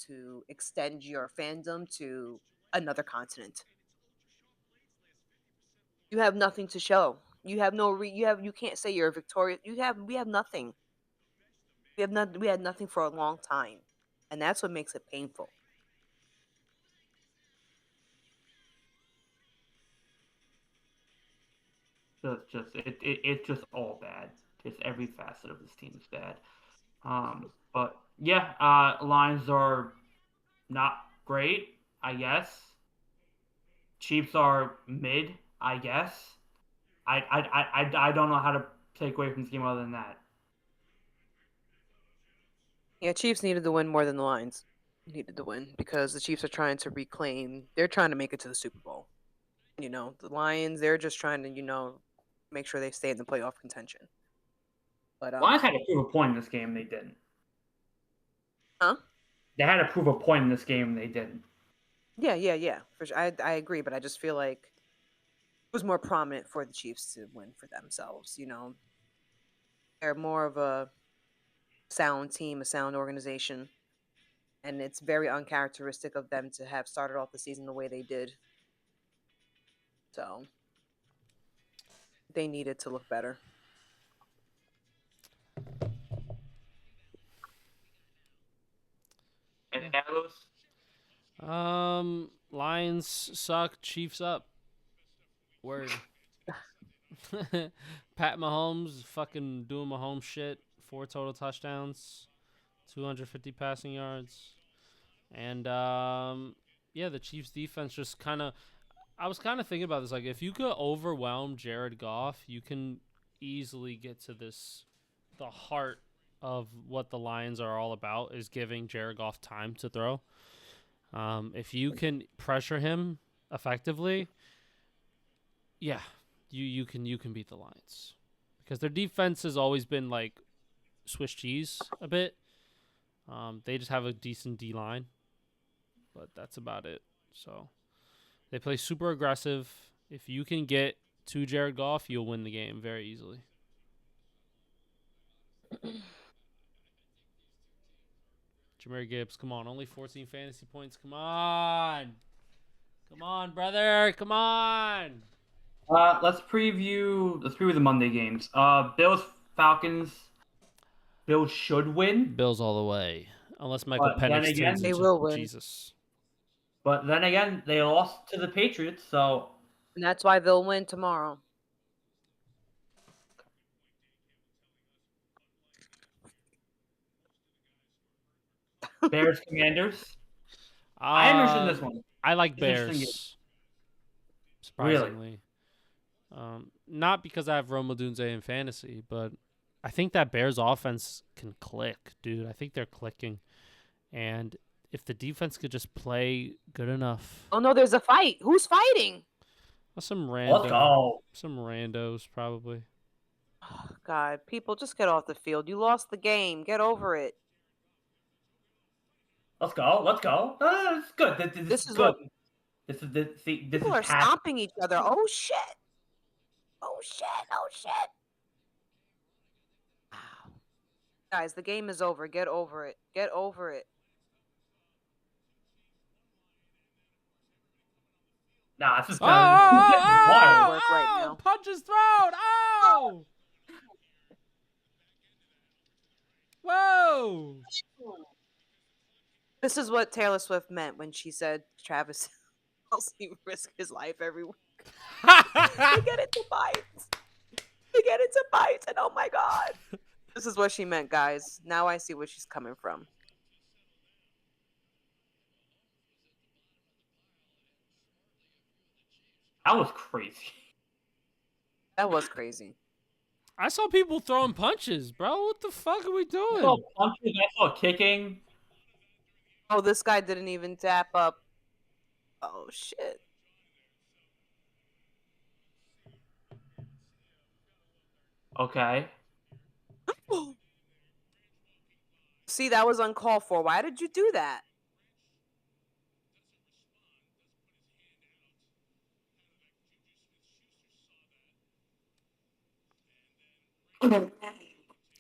to extend your fandom to another continent. You have nothing to show. You have no you can't say you're victorious. We have nothing. We had nothing for a long time. And that's what makes it painful. It's just all bad. Just every facet of this team is bad. But yeah, Lions are not great, I guess. Chiefs are mid, I guess. I don't know how to take away from this game other than that. Yeah, Chiefs needed to win more than the Lions needed to win, because the Chiefs are trying to they're trying to make it to the Super Bowl. You know, the Lions, they're just trying to, you know, make sure they stay in the playoff contention. But Lions had to prove a point in this game, they didn't. huh? They had to prove a point in this game, they didn't. Yeah. For sure. I agree, but I just feel like it was more prominent for the Chiefs to win for themselves. You know, they're more of a sound team, a sound organization, and it's very uncharacteristic of them to have started off the season the way they did. So they needed to look better. Lions suck. Chiefs up. Word. Pat Mahomes fucking doing Mahomes shit. 4 total touchdowns, 250 passing yards, and yeah, the Chiefs defense just kind of. I was kind of thinking about this. Like, if you could overwhelm Jared Goff, you can easily get to this. The heart of what the Lions are all about is giving Jared Goff time to throw. If you can pressure him effectively, yeah, you can beat the Lions because their defense has always been like Swiss cheese a bit. They just have a decent D line, but that's about it. So they play super aggressive. If you can get to Jared Goff, you'll win the game very easily. Jahmyr Gibbs, come on. Only 14 fantasy points. Come on. Come on, brother. Come on. Let's preview the Monday games. Bills, Falcons. Bills should win. Bills all the way. Unless Michael But then Penix again, turns they into will win. Jesus. But then again, they lost to the Patriots, so And that's why they'll win tomorrow. Bears, Commanders. I understand this one. I like It's interesting. Bears. Surprisingly. Not because I have Roma Dunze in fantasy, but I think that Bears offense can click, dude. I think they're clicking. And if the defense could just play good enough. Oh no, there's a fight. Who's fighting? Some Let's go. randos probably. Oh, God, people, just get off the field. You lost the game. Get over it. Let's go. Let's go. It's good. This is good. what- This is this. See, this People is are past. stomping each other. Oh shit. Oh shit. Oh shit. Wow. Guys, the game is over. Get over it. Get over it. Nah, this is Oh, better. This is wild. Work right now. Punches thrown. Oh. Whoa. This is what Taylor Swift meant when she said Travis Kelce risk his life every week. They get into fights. They get into fights, and oh my God. This is what she meant, guys. Now I see where she's coming from. That was crazy. That was crazy. I saw people throwing punches, bro. What the fuck are we I doing? saw punches. I saw kicking. Oh, this guy didn't even tap up. Oh, shit. Okay. See, that was uncalled for. Why did you do that?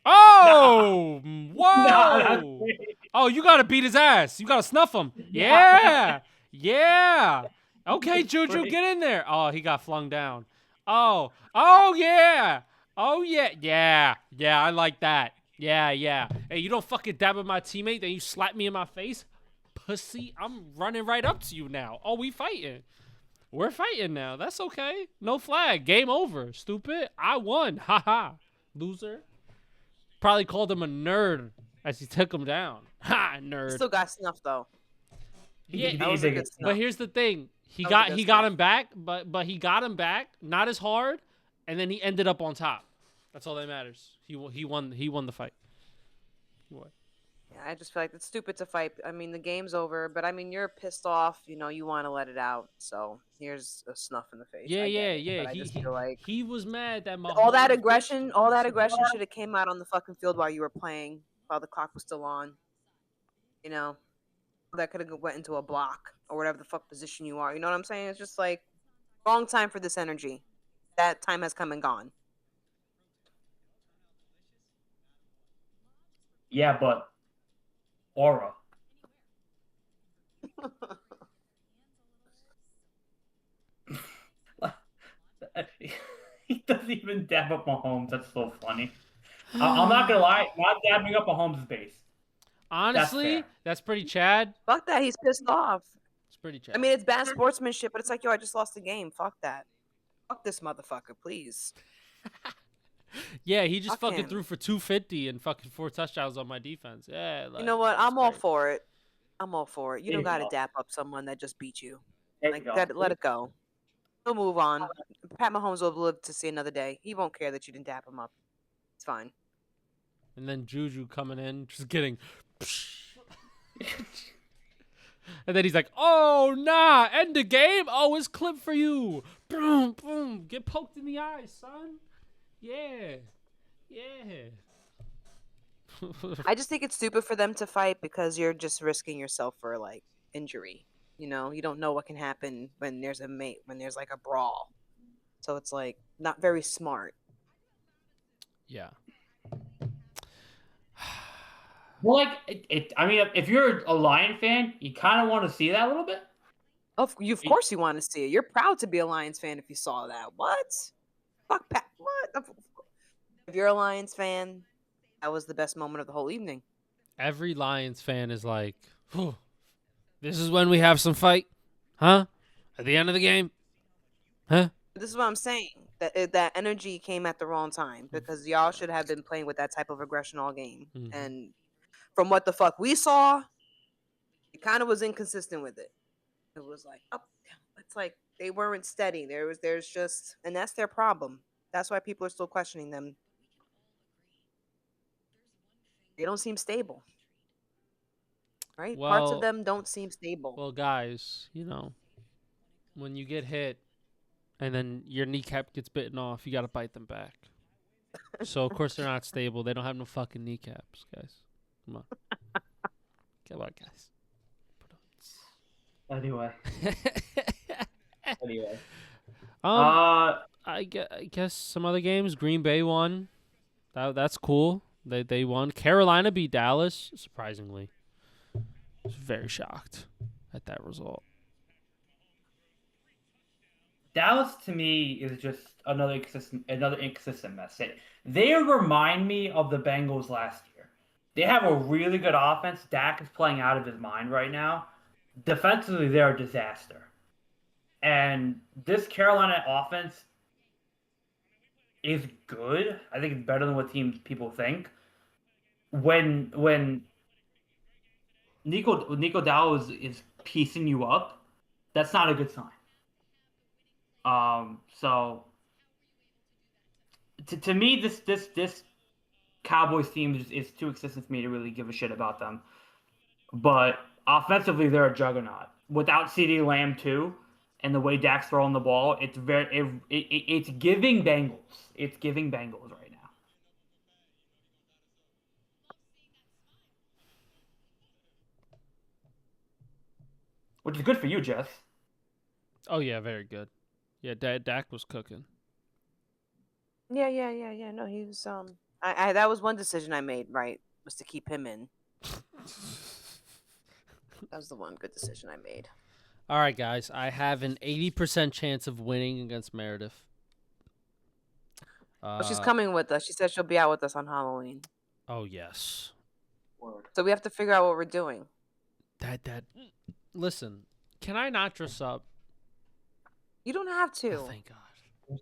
Oh, Nah, that's whoa. crazy. Oh, you got to beat his ass. You got to snuff him. Yeah. Yeah. Okay, Juju, get in there. Oh, he got flung down. Oh, yeah. Oh, yeah. Yeah, I like that. Yeah. Hey, you don't fucking dab at my teammate, then you slap me in my face? Pussy, I'm running right up to you now. Oh, we fighting. We're fighting now. That's okay. No flag. Game over, stupid. I won. Haha. Loser. Probably called him a nerd as he took him down. Ha, nerd. Still got snuffed, though. Yeah, That was a good snuff. but here's the thing. He That was got a good he got snuff. him back, but he got him back, not as hard, and then he ended up on top. That's all that matters. He won the fight. What? Yeah, I just feel like it's stupid to fight. I mean, the game's over, but I mean, you're pissed off. You know, you want to let it out. So here's a snuff in the face. Yeah. I get it, but I He, just he, feel like he was mad that all that Mahomes- aggression should have came out on the fucking field while you were playing, while the clock was still on. You know, that could have went into a block or whatever the fuck position you are. You know what I'm saying? It's just like wrong time for this energy. That time has come and gone. Yeah, but aura. He doesn't even dab up Mahomes. That's so funny. I'm not gonna lie. Not dabbing up Mahomes' base. Honestly, fair. that's pretty Chad. Fuck that. He's pissed off. It's pretty I mean, it's bad sportsmanship, but it's like, yo, I just lost the game. Fuck that. Fuck this motherfucker, please. Yeah, he just Fuck fucking him. threw for 250 and fucking 4 touchdowns on my defense. Yeah, like, You know what? that's I'm all great. for it. I'm all for it. You There don't you got to go. dap up someone that just beat you. There Like, you go. let it go. He'll move on. Pat Mahomes will live to see another day. He won't care that you didn't dap him up. It's fine. And then Juju coming in, just getting. And then he's like, "Oh nah, end the game. Oh, it's clip for you. Boom, boom. Get poked in the eye, son. Yeah, yeah." I just think it's stupid for them to fight because you're just risking yourself for like injury. You know, you don't know what can happen when there's when there's like a brawl. So it's like not very smart. Yeah. Well, like I mean, if you're a Lion fan, you kind of want to see that a little bit. Of course you want to see it. You're proud to be a Lions fan if you saw that. What? Fuck Pat. What? If you're a Lions fan, that was the best moment of the whole evening. Every Lions fan is like, "Whew, this is when we have some fight, huh? At the end of the game, huh?" This is what I'm saying. That energy came at the wrong time because y'all should have been playing with that type of aggression all game. Mhm. And from what the fuck we saw, it kind of was inconsistent with it. It was like up. It's like they weren't steady. There's just, and that's their problem. That's why people are still questioning them. They don't seem stable, right? Parts of Well, them don't seem stable. well, guys, you know, when you get hit and then your kneecap gets bitten off, you gotta bite them back. So of course they're not stable. They don't have no fucking kneecaps, guys. Come on, come on, guys. Anyway. Anyway. I guess some other games. Green Bay won. That's cool. They won. Carolina beat Dallas. Surprisingly, I was very shocked at that result. Dallas to me is just another inconsistent mess. They remind me of the Bengals last year. They have a really good offense. Dak is playing out of his mind right now. Defensively, they're a disaster. And this Carolina offense is good. I think it's better than what people think. When Nico Dow is piecing you up, that's not a good sign. So to me, this Cowboys team is too consistent for me to really give a shit about them. But offensively, they're a juggernaut. Without CeeDee Lamb too, and the way Dak's throwing the ball, it's it's giving Bengals. It's giving Bengals right now. Which is good for you, Jess. Oh yeah, very good. Yeah, Dak was cooking. Yeah. No, he was I that was one decision I made, right? Was to keep him in. That was the one good decision I made. All right, guys. I have an 80% chance of winning against Meredith. Well, she's coming with us. She said she'll be out with us on Halloween. Oh yes. Word. So we have to figure out what we're doing. Dad. Listen, can I not dress up? You don't have to. Oh, thank God.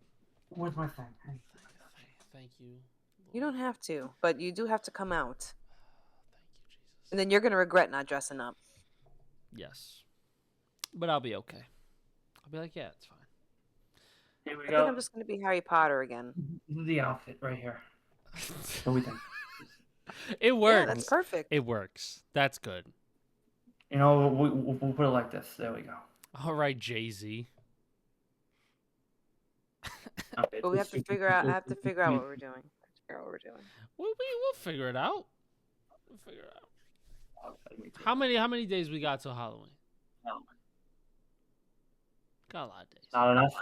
Where's my thing? Thank you. You don't have to, but you do have to come out. Thank you, Jesus. And then you're gonna regret not dressing up. Yes. But I'll be okay. I'll be like, yeah, it's fine. Here we I go. think I'm just gonna be Harry Potter again. This is the outfit right here. What do we think? It works. Yeah, that's perfect. It works. That's good. You know, we'll put it like this. There we go. All right, Jay-Z. Okay, But we have to figure out. I have to figure out what we're doing. We'll figure it out. We'll figure it out. How many days we got till Halloween? No. Got a lot of days. Not enough.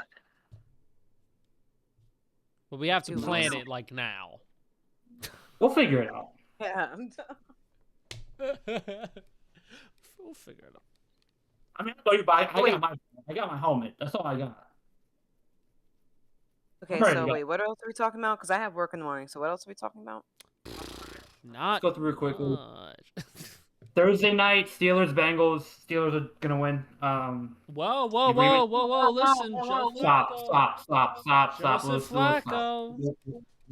But we have to 2 plan weeks. it like now. We'll figure it out. Yeah. We'll figure it out. I mean, I got my helmet. That's all I got. Okay, Right, so yeah. wait, what else are we talking about? Because I have work in the morning. So what else are we talking about? Not Let's go through it quickly. much. Thursday night, Steelers, Bengals. Steelers are gonna win. Whoa, whoa, Agreement. whoa, whoa, whoa! Listen, Joe Stop, Flacco, stop, stop, stop, stop. Joseph Lewis, stop. Flacco. Lewis,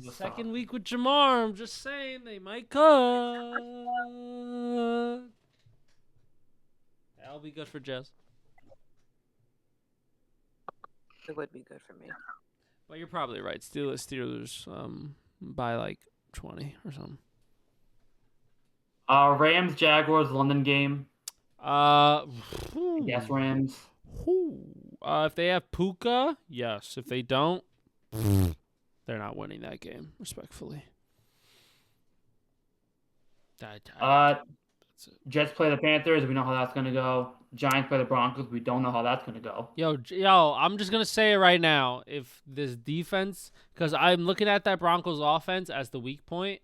stop. Second week with Jamar. I'm just saying they might cut. That'll be good for Jess. It would be good for me. But you're probably right. Steelers by like 20 or something. Rams, Jaguars, London game. Yes, Rams. If they have Puka, yes. If they don't, they're not winning that game, respectfully. That's it. Jets play the Panthers. We know how that's gonna go. Giants play the Broncos. We don't know how that's gonna go. Yo, I'm just gonna say it right now. If this defense, because I'm looking at that Broncos offense as the weak point,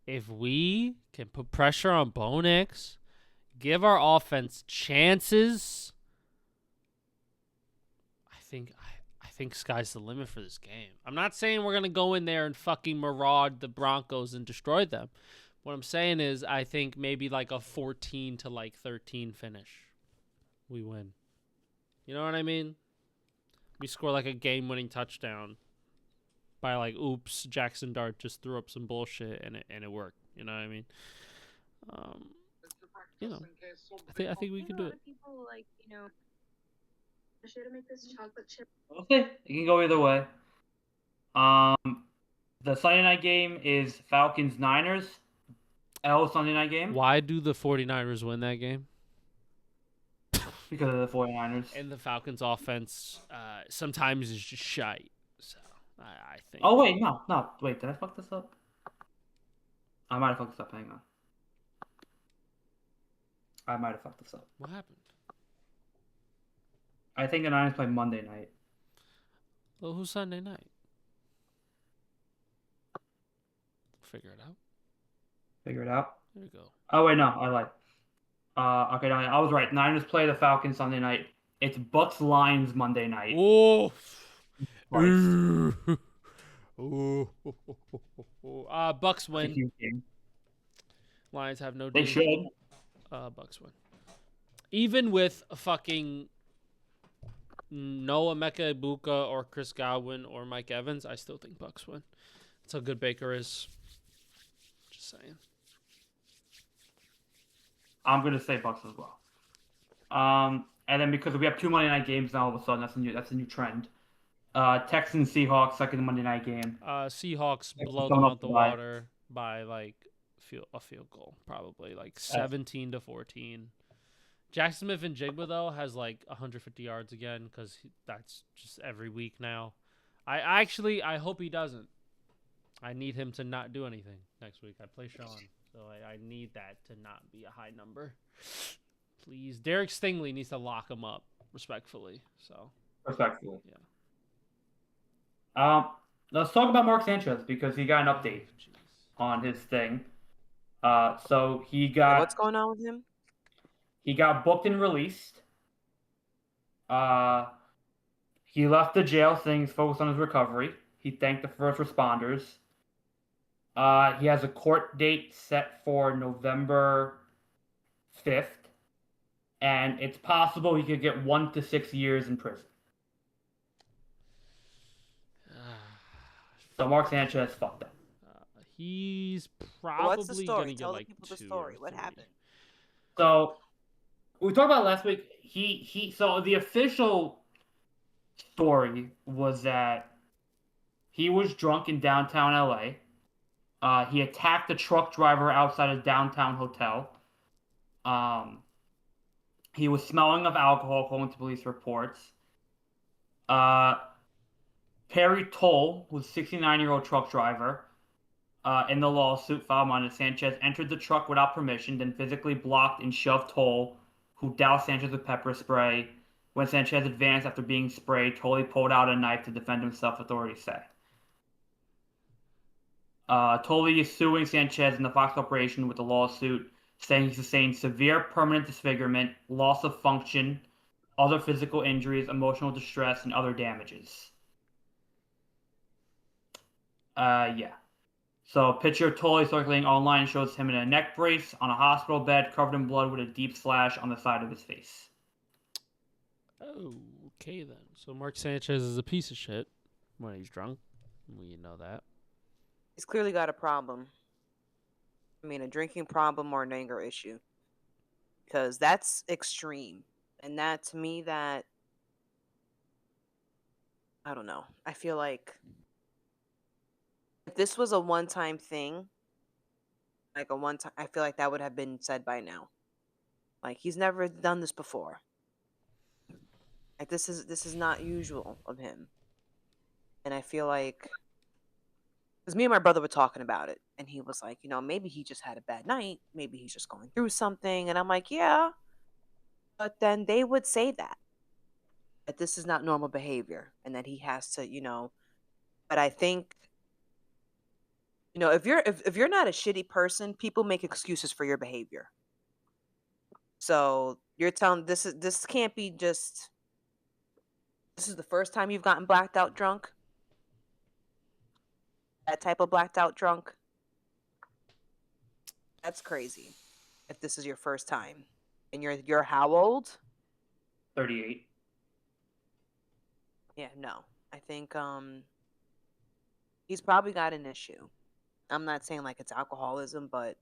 if we can put pressure on Bo Nix, give our offense chances, I think sky's the limit for this game. I'm not saying we're gonna go in there and fucking maraud the Broncos and destroy them. What I'm saying is, I think maybe like a 14 to like 13 finish. We win. You know what I mean? We score like a game-winning touchdown by like, oops, Jackson Dart just threw up some bullshit and it worked. You know what I mean? I think we can do it. People like, should I make this chocolate chip? Okay, it can go either way. The Sunday night game is Falcons-Niners. Sunday night game. Why do the 49ers win that game? Because of the 49ers. And the Falcons offense sometimes is just shite. So I think. Oh wait, no. Wait, did I fuck this up? I might have fucked this up. Hang on. I might have fucked this up. What happened? I think the Niners play Monday night. Well, who's Sunday night? Figure it out. Figure it out. There you go. Oh wait, no, I lied. Okay, no, I was right. Niners play the Falcons Sunday night. It's Bucks Lions Monday night. Oh. Twice. Bucks win. It's a huge game. Lions have no. They should. Bucks win. Even with a fucking Noah Mecca Ibuka or Chris Godwin or Mike Evans, I still think Bucks win. That's how good Baker is. Just saying. I'm gonna say Bucks as well. And then because we have 2 Monday night games now, all of a sudden that's a new trend. Texans Seahawks second Monday night game. Seahawks blow don't them know out the why. water by like a field goal, probably like 17-14. Jackson Smith and Jigba though has like 150 yards again because that's just every week now. I hope he doesn't. I need him to not do anything next week. I play Sean, so I need that to not be a high number. Please, Derek Stingley needs to lock him up respectfully. So Respectfully. yeah. Let's talk about Mark Sanchez because he got an update Jeez. on his thing. So he got What's going on with him? He got booked and released. He left the jail saying he's focused on his recovery. He thanked the first responders. He has a court date set for November 5th. And it's possible he could get 1 to 6 years in prison. So Mark Sanchez fucked up. He's What's the probably story? gonna get Tell like the people the 2 story. or What 3. happened? So we talked about last week. So the official story was that he was drunk in downtown LA. He attacked a truck driver outside a downtown hotel. He was smelling of alcohol, according to police reports. Perry Toll, who's a 69-year-old truck driver, in the lawsuit filed on Sanchez entered the truck without permission, then physically blocked and shoved Toll, who doused Sanchez with pepper spray. When Sanchez advanced after being sprayed, Toll pulled out a knife to defend himself, authorities say. Toll is suing Sanchez and the Fox Corporation with the lawsuit, saying he sustained severe permanent disfigurement, loss of function, other physical injuries, emotional distress, and other damages. Yeah. So, picture totally circulating online shows him in a neck brace on a hospital bed, covered in blood, with a deep slash on the side of his face. Oh, okay then. So Mark Sanchez is a piece of shit when he's drunk. We know that. He's clearly got a problem. I mean, a drinking problem or an anger issue. Because that's extreme. And that, to me, that, I don't know. I feel like if this was a one-time thing, like a one-time, I feel like that would have been said by now. Like, he's never done this before. Like, this is not usual of him. And I feel like, because me and my brother were talking about it, and he was like, maybe he just had a bad night. Maybe he's just going through something. And I'm like, yeah. But then they would say that this is not normal behavior and that he has to. But I think, if you're not a shitty person, people make excuses for your behavior. So you're telling this can't be just this is the first time you've gotten blacked out drunk. That type of blacked out drunk. That's crazy. If this is your first time. And you're how old? 38. Yeah, no. I think he's probably got an issue. I'm not saying like it's alcoholism, but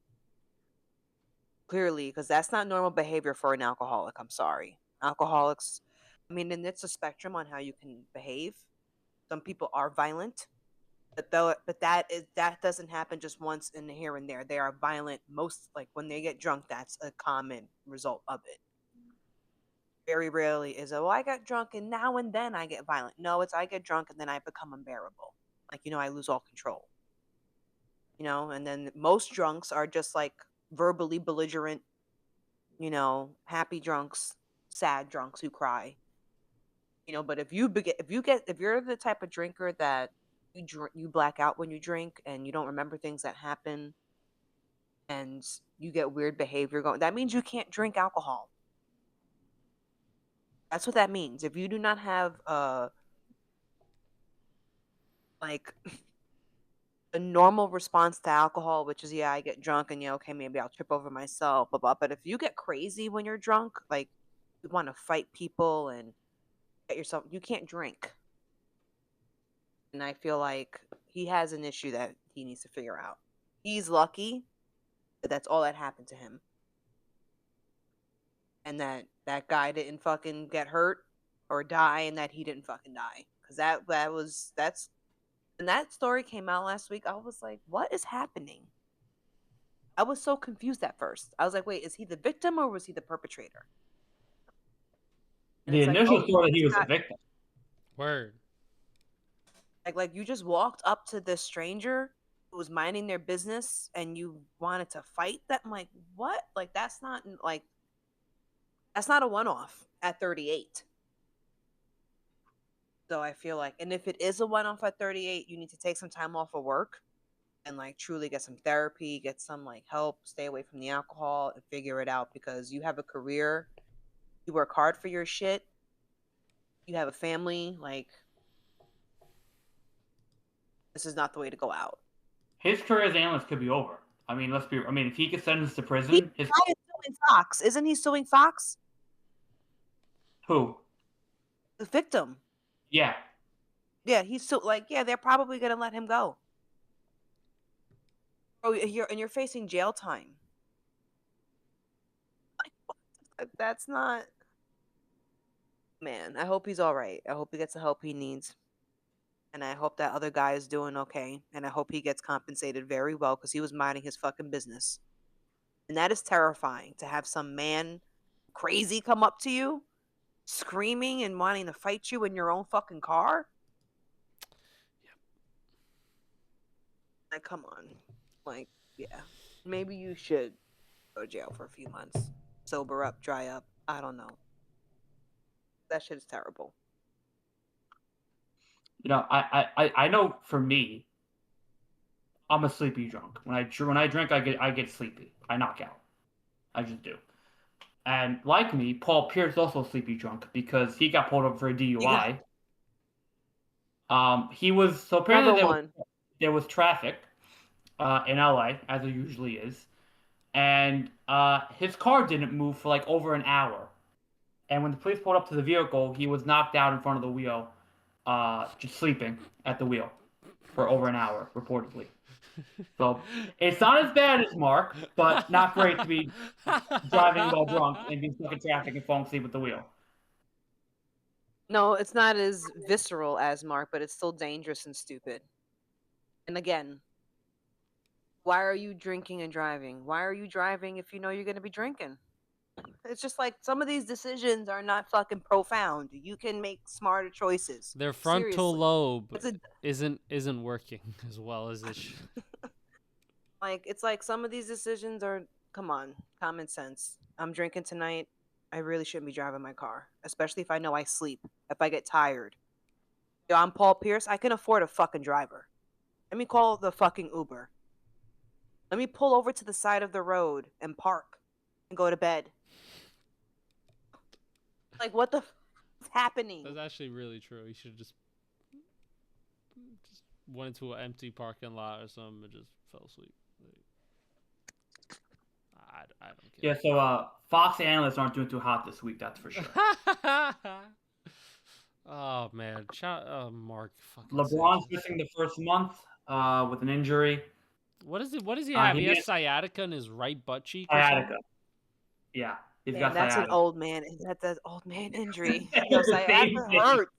clearly, because that's not normal behavior for an alcoholic. I'm sorry. Alcoholics, I mean, and it's a spectrum on how you can behave. Some people are violent, but that doesn't happen just once in the here and there. They are violent most, like when they get drunk, that's a common result of it. Very rarely is it, well, I got drunk and now and then I get violent. No, it's I get drunk and then I become unbearable. Like, I lose all control. And then most drunks are just like verbally belligerent, happy drunks, sad drunks who cry. But if you're the type of drinker that you black out when you drink and you don't remember things that happen and you get weird behavior going, that means you can't drink alcohol. That's what that means. If you do not have like a normal response to alcohol, which is, yeah, I get drunk and okay, maybe I'll trip over myself, blah, blah. But if you get crazy when you're drunk, like you want to fight people and get yourself, you can't drink. And I feel like he has an issue that he needs to figure out. He's lucky that that's all that happened to him. And that guy didn't fucking get hurt or die and that he didn't fucking die. Because that's when that story came out last week, I was like, what is happening? I was so confused at first. I was like, wait, is he the victim or was he the perpetrator? And The it's like, initial oh, story that he was the got, victim. Word. like you just walked up to this stranger who was minding their business and you wanted to fight them. I'm like, what? Like that's not a one-off at 38. So I feel like, and if it is a one-off at 38, you need to take some time off of work and like truly get some therapy, get some like help, stay away from the alcohol and figure it out because you have a career, you work hard for your shit, you have a family, like this is not the way to go out. His career as an analyst could be over. I mean, if he gets sentenced to prison, He's suing Fox. Isn't he suing Fox? Who? The victim. Yeah. Yeah, he's so they're probably gonna let him go. Oh, you're facing jail time. That's not. Man, I hope he's all right. I hope he gets the help he needs. And I hope that other guy is doing okay. And I hope he gets compensated very well because he was minding his fucking business. And that is terrifying to have some man crazy come up to you, screaming and wanting to fight you in your own fucking car. Yep. Like, come on. Like, yeah. Maybe you should go to jail for a few months. Sober up, dry up. I don't know. That shit is terrible. I know for me, I'm a sleepy drunk. When I drink, I get sleepy. I knock out. I just do. And like me, Paul Pierce is also a sleepy drunk because he got pulled over for a DUI. He was so apparently there was traffic, in LA, as it usually is, and his car didn't move for like over an hour. And when the police pulled up to the vehicle, he was knocked out in front of the wheel, just sleeping at the wheel for over an hour, reportedly. So it's not as bad as Mark, but not great to be driving while drunk and being stuck in traffic and falling asleep at the wheel. No, it's not as visceral as Mark, but it's still dangerous and stupid. And again, why are you drinking and driving? Why are you driving if you know you're going to be drinking? It's just like some of these decisions are not fucking profound. You can make smarter choices. Their frontal Seriously. lobe It's a, isn't working as well as it should. like it's like some of these decisions are, come on, common sense. I'm drinking tonight. I really shouldn't be driving my car, especially if I know I sleep, if I get tired. Yo, I'm Paul Pierce. I can afford a fucking driver. Let me call the fucking Uber. Let me pull over to the side of the road and park and go to bed. Like, what the is happening? That's actually really true. You should just went into an empty parking lot or something and just fell asleep. I don't Yeah, care. so Fox analysts aren't doing too hot this week, that's for sure. Oh man, Mark. Fucking LeBron's Sanchez. missing the first month with an injury. What is it? What does he have? he He has missed- sciatica in his right butt cheek or Sciatica. something? Yeah, he's Damn, got that's sciatica. an old man. That's an old man injury. Yo, It's the same sciatica thing. hurts.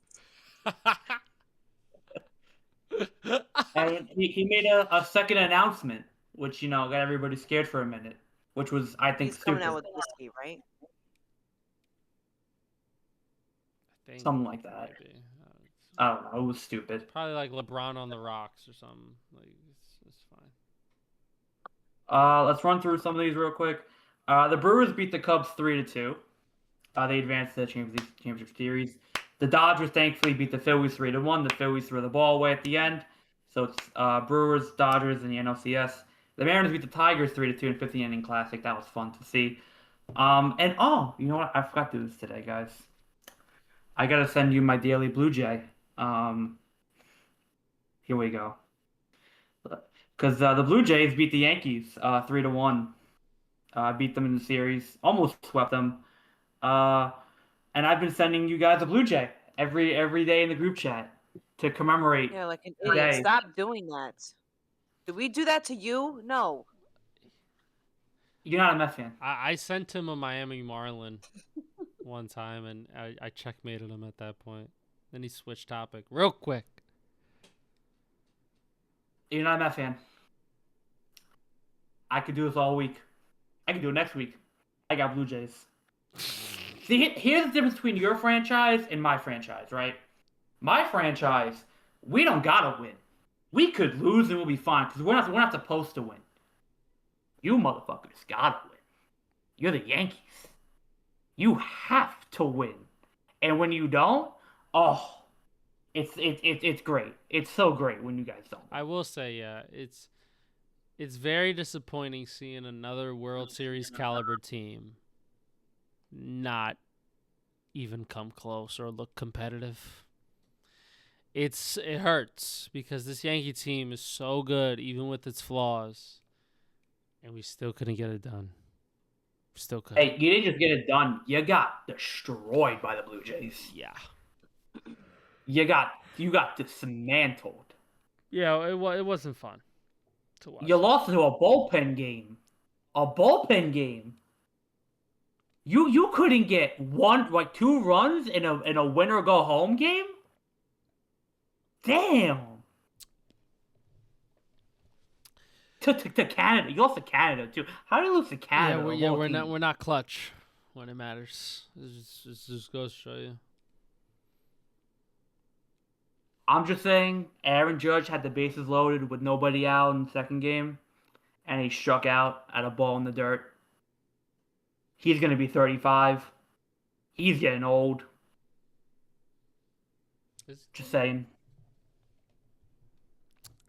And he made a second announcement, which, got everybody scared for a minute, which was, I think, He's stupid. coming out with whiskey, right? I think Something like that. maybe. I don't know. It was stupid. Probably like LeBron on the rocks or something. Like it's fine. Let's run through some of these real quick. The Brewers beat the Cubs 3-2. They advanced to the championship series. The Dodgers thankfully beat the Phillies 3-1. The Phillies threw the ball away at the end. So it's Brewers, Dodgers, and the NLCS. The Mariners beat the Tigers 3-2 in 50th inning classic. That was fun to see. And you know what? I forgot to do this today, guys. I gotta send you my daily Blue Jay. Here we go. Because the Blue Jays beat the Yankees 3-1. Beat them in the series. Almost swept them. And I've been sending you guys a Blue Jay every day in the group chat to commemorate. Yeah, like an Today. idiot. Stop doing that. Did we do that to you? No. You're not a Mets fan. I sent him a Miami Marlin one time, and I checkmated him at that point. Then he switched topic real quick. You're not a Mets fan. I could do this all week. I can do it next week. I got Blue Jays. See, here's the difference between your franchise and my franchise, right? My franchise, we don't gotta win. We could lose and we'll be fine because we're not supposed to win. You motherfuckers gotta win. You're the Yankees. You have to win, and when you don't, it's great. It's so great when you guys don't. I will say, yeah, it's very disappointing seeing another World Series caliber team not even come close or look competitive. It hurts because this Yankee team is so good, even with its flaws, and we still couldn't get it done. Still couldn't. Hey, you didn't just get it done. You got destroyed by the Blue Jays. Yeah. You got dismantled. Yeah, it wasn't fun to watch. You lost to a bullpen game. A bullpen game. You couldn't get 2 runs in a win or go home game? Damn. To Canada. You lost to Canada too. How did you lose to Canada? We're not clutch when it matters. It just goes to show you. I'm just saying, Aaron Judge had the bases loaded with nobody out in the second game, and he struck out at a ball in the dirt. He's going to be 35. He's getting old. Just saying.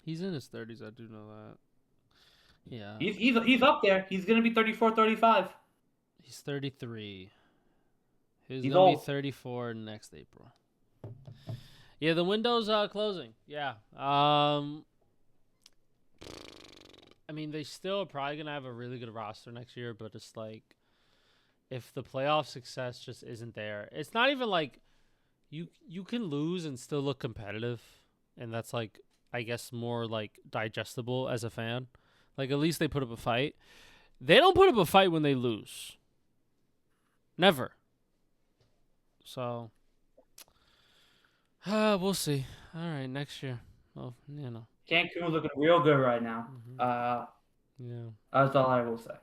He's in his 30s, I do know that. Yeah. He's up there. He's going to be 34, 35. He's 33. He's He's going to be old. 34 next April. Yeah, the window's closing. Yeah. I mean, they still are probably gonna have a really good roster next year, but it's like if the playoff success just isn't there, it's not even like you can lose and still look competitive, and that's like I guess more like digestible as a fan. Like at least they put up a fight. They don't put up a fight when they lose. Never. So we'll see. All right, next year. Well, you know. Cancun's looking real good right now. Yeah. That's all I will say.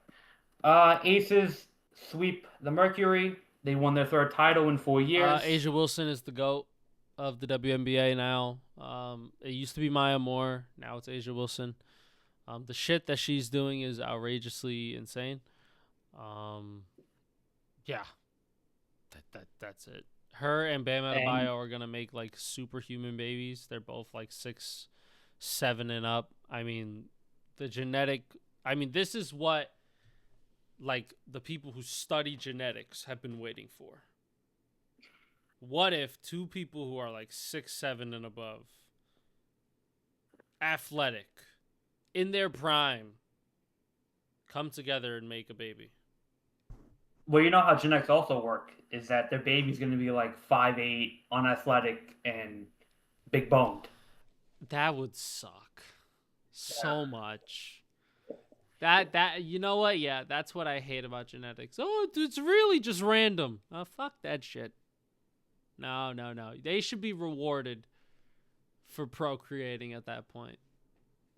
Aces sweep the Mercury. They won their third title in 4 years. Asia Wilson is the GOAT of the WNBA now. It used to be Maya Moore. Now it's Asia Wilson. The shit that she's doing is outrageously insane. Yeah. That's it. Her and Bam Adebayo are gonna make like superhuman babies. They're both like 6'7" and up. I mean, the genetic. I mean, this is what like the people who study genetics have been waiting for. What if two people who are like 6'7" and above, athletic, in their prime, come together and make a baby? Well, you know how genetics also work is that their baby's going to be like 5'8", unathletic, and big boned. That would suck so much. That you know what? Yeah, that's what I hate about genetics. Oh, it's really just random. Oh, fuck that shit. No. They should be rewarded for procreating at that point.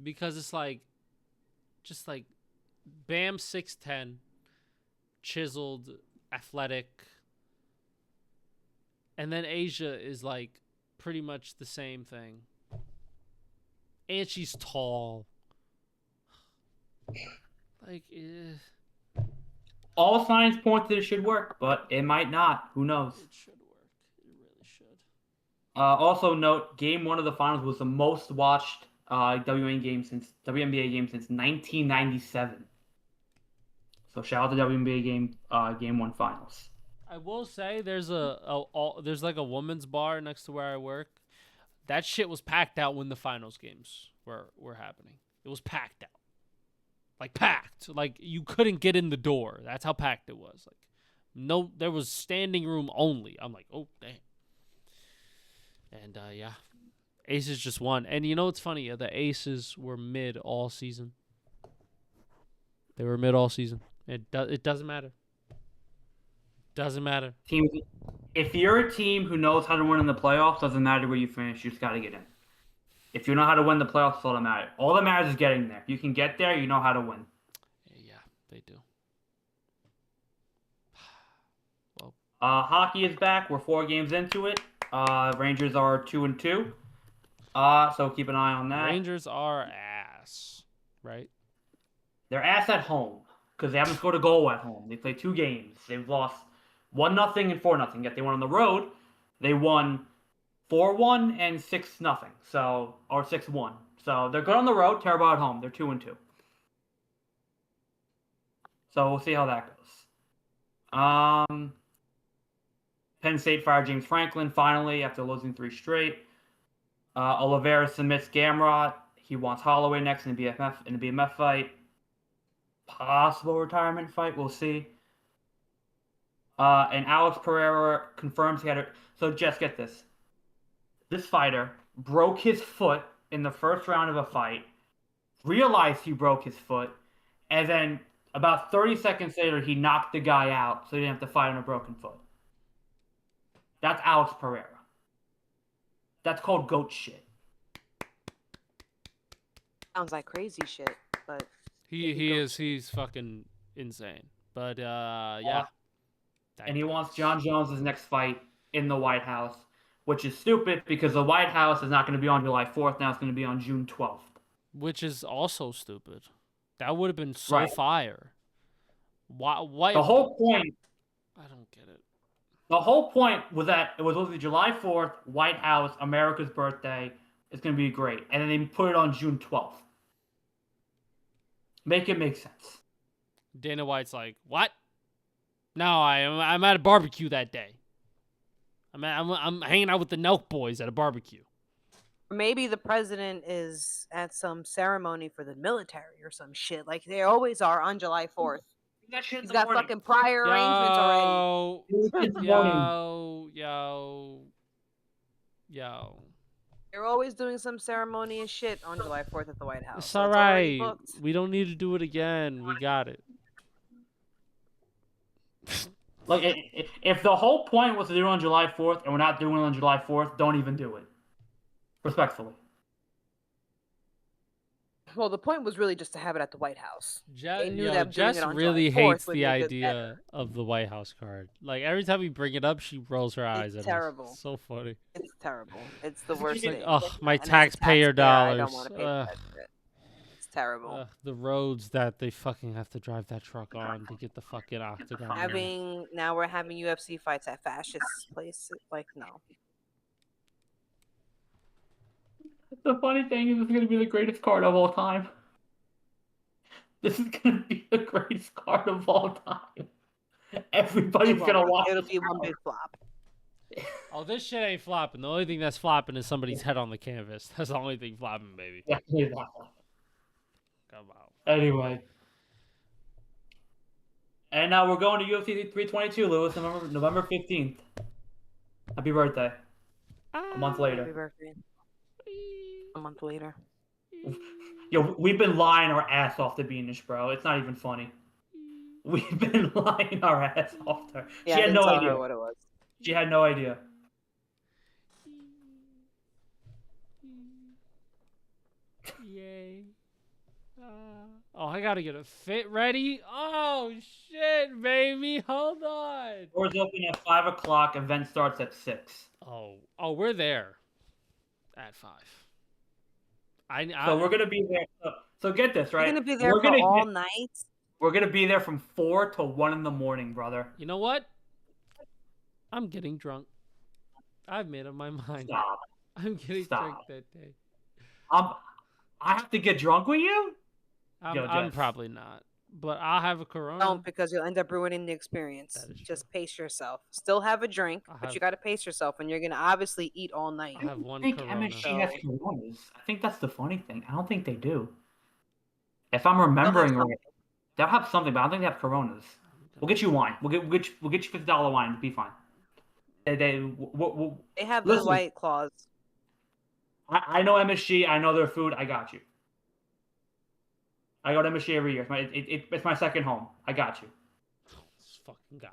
Because it's like just like Bam 6'10", chiseled, athletic. And then Asia is like pretty much the same thing. And she's tall. Like, All signs point that it should work, but it might not. Who knows? it should work. It really should. Also note, Game 1 of the finals was the most watched WNBA game since 1997. So shout out to WNBA Game 1 finals. I will say there's there's like a women's bar next to where I work. That shit was packed out when the finals games were happening. It was packed out. Like packed. Like you couldn't get in the door. That's how packed it was. Like no, there was standing room only. I'm like, oh damn. And yeah, Aces just won. And you know what's funny? Yeah, the Aces were mid all season. They were mid all season. It doesn't matter. Doesn't matter. If you're a team who knows how to win in the playoffs, doesn't matter where you finish. You just got to get in. If you know how to win the playoffs, that's all that matters. All that matters is getting there. If you can get there, you know how to win. Yeah, they do. Well, hockey is back. We're 4 games into it. Rangers are 2-2. So keep an eye on that. Rangers are ass, right? They're ass at home because they haven't scored a goal at home. They played 2 games. They've lost 1-0 and 4-0. Yet they went on the road. They won 4-1 and 6-0. So, or 6-1. So they're good on the road, terrible at home. They're 2-2. So we'll see how that goes. Penn State fired James Franklin finally after losing 3 straight. Oliveira submits Gamrot. He wants Holloway next in the BMF fight. Possible retirement fight. We'll see. And Alex Pereira confirms he had a... So just get this. This fighter broke his foot in the first round of a fight, realized he broke his foot, and then about 30 seconds later, he knocked the guy out so he didn't have to fight on a broken foot. That's Alex Pereira. That's called GOAT shit. Sounds like crazy shit, but he's fucking insane. But yeah. And he wants John Jones' next fight in the White House, which is stupid because the White House is not going to be on July 4th. Now it's going to be on June 12th. Which is also stupid. That would have been so fire. Why? The whole point. I don't get it. The whole point was that it was supposed to be July 4th, White House, America's birthday. It's going to be great. And then they put it on June 12th. Make it make sense. Dana White's like, what? No, I'm at a barbecue that day. I'm hanging out with the Nelk boys at a barbecue. Maybe the president is at some ceremony for the military or some shit. Like they always are on July 4th. That shit in He's the got morning. fucking prior arrangements already. Yo, In the morning. yo. They're always doing some ceremony and shit on July 4th at the White House. It's So it's already alright. booked. We don't need to do it again. We got it. Like, if the whole point was to do it on July 4th and we're not doing it on July 4th, don't even do it. Respectfully. Well, the point was really just to have it at the White House. They knew that doing Jess it on really July 4th hates would the make it idea better. of the White House card. Like every time we bring it up, she rolls her eyes It's at terrible. us. So funny. It's terrible. It's the It's worst like, thing. Oh, my And as a taxpayer taxpayer, I don't dollars. want to pay for that shit. It's terrible. The roads that they fucking have to drive that truck on to get the fucking octagon. in. Now we're having UFC fights at fascist places. Like no. The funny thing is, it's going to be the greatest card of all time. This is going to be the greatest card of all time. Everybody's going to watch. It'll be one big flop. Oh, this shit ain't flopping. The only thing that's flopping is somebody's head on the canvas. That's the only thing flopping, baby. Definitely that one. Come on. Anyway. And now we're going to UFC 322, Lewis, November 15th. Happy birthday. A month Happy later. birthday. A month later. Yo, we've been lying our ass off to Beanish, bro. It's not even funny. We've been lying our ass off to her. Yeah, She I had didn't no tell idea. her what it was. She had no idea. Yay. Oh, I gotta get a fit ready. Oh, shit, baby. Hold on. Doors open at 5 o'clock. Event starts at 6. Oh, we're there at 5. So we're going to be there. So get this, right? You're gonna be there We're for gonna all get- night. We're going to be there from 4 to 1 in the morning, brother. You know what? I'm getting drunk. I've made up my mind. Stop. I'm getting Stop. drunk that day. I have to get drunk with you? Yo, I'm Jess. probably not, but I'll have a Corona. Don't, because you'll end up ruining the experience. That is Just pace yourself. Still have a drink, but you got to pace yourself, and you're gonna obviously eat all night. I'll have one I think Corona. MSG has Coronas. I think that's the funny thing. I don't think they do. If I'm remembering right, they'll have something, but I don't think they have Coronas. We'll get you wine. We'll get you $50 wine. It'll be fine. They have Listen. the White Claws. I know MSG. I know their food. I got you. I go to MSG every year. It's my second home. I got you. This fucking guy.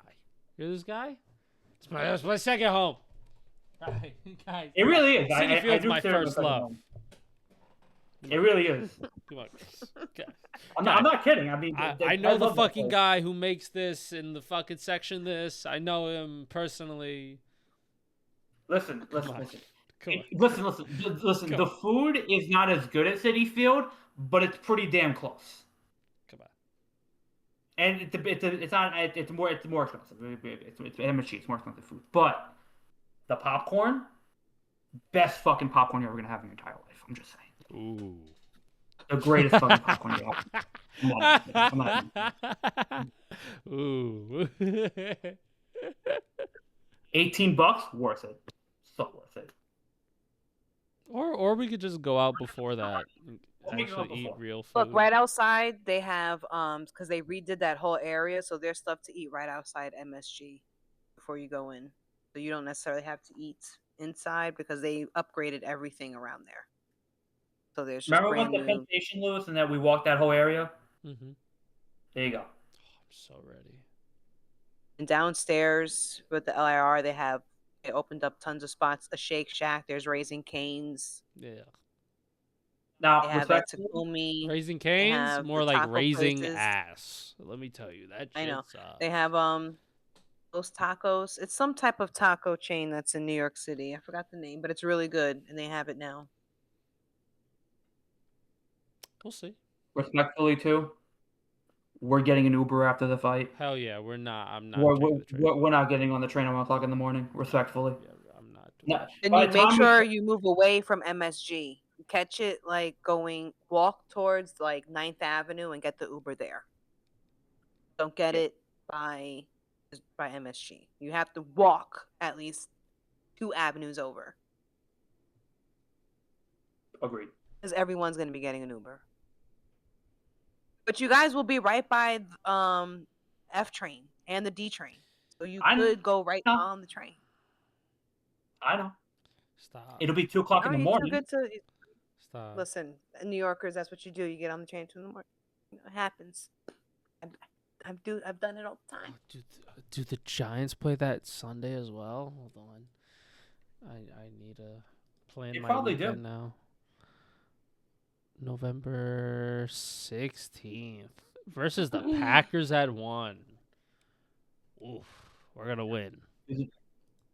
You're this guy? It's my second home. Guys, It really is. City I Field's do my consider it first second love. home. It really is. Come on. Okay. I'm not kidding. I mean, I know the love that fucking place. guy who makes this in the fucking section this. I know him personally. Listen. Come on. Listen. Come The on. food is not as good at City Field, but it's pretty damn close. Come on. And it's more expensive. It's MSG. It's more expensive food, but the popcorn, best fucking popcorn you're ever gonna have in your entire life. I'm just saying. Ooh. The greatest fucking popcorn you ever. I'm not Ooh. $18, worth it. So worth it. Or we could just go out before that and We can go actually eat before. real food. Look, right outside they have because they redid that whole area, so there's stuff to eat right outside MSG before you go in. So you don't necessarily have to eat inside because they upgraded everything around there. So there's just Remember brand with the new. Penn Station, Lewis, and that we walked that whole area? Mm-hmm. There you go. I'm so ready. And downstairs with the LIR, they opened up tons of spots. A Shake Shack. There's Raising Cane's. Yeah. Now, They have at respectfully, Takumi. Raising canes, have more the like taco raising places. ass. Let me tell you, that I know. shit's up. They have those tacos. It's some type of taco chain that's in New York City. I forgot the name, but it's really good, and they have it now. We'll see. respectfully too, we're getting an Uber after the fight. Hell yeah, we're not. I'm not. We're, taking the train. we're not getting on the train at 1 o'clock in the morning. Respectfully. Yeah, I'm not. Doing No, that shit. And By you the make time we- sure you move away from MSG. Catch it like walk towards like 9th Avenue and get the Uber there. Don't get it by MSG. You have to walk at least 2 avenues over. Agreed. because everyone's gonna be getting an Uber. But you guys will be right by F train and the D train, so you I could go right know. on the train. I know. Stop. It'll be 2 o'clock No, in the you're too morning. good to Stop. listen. New Yorkers, that's what you do. You get on the train 2 in the morning. It happens. I've done it all the time. Do the Giants play that Sunday as well? Hold on. I need to plan They my probably do. weekend now. November 16th versus the Packers at 1. Oof. We're going to win. Do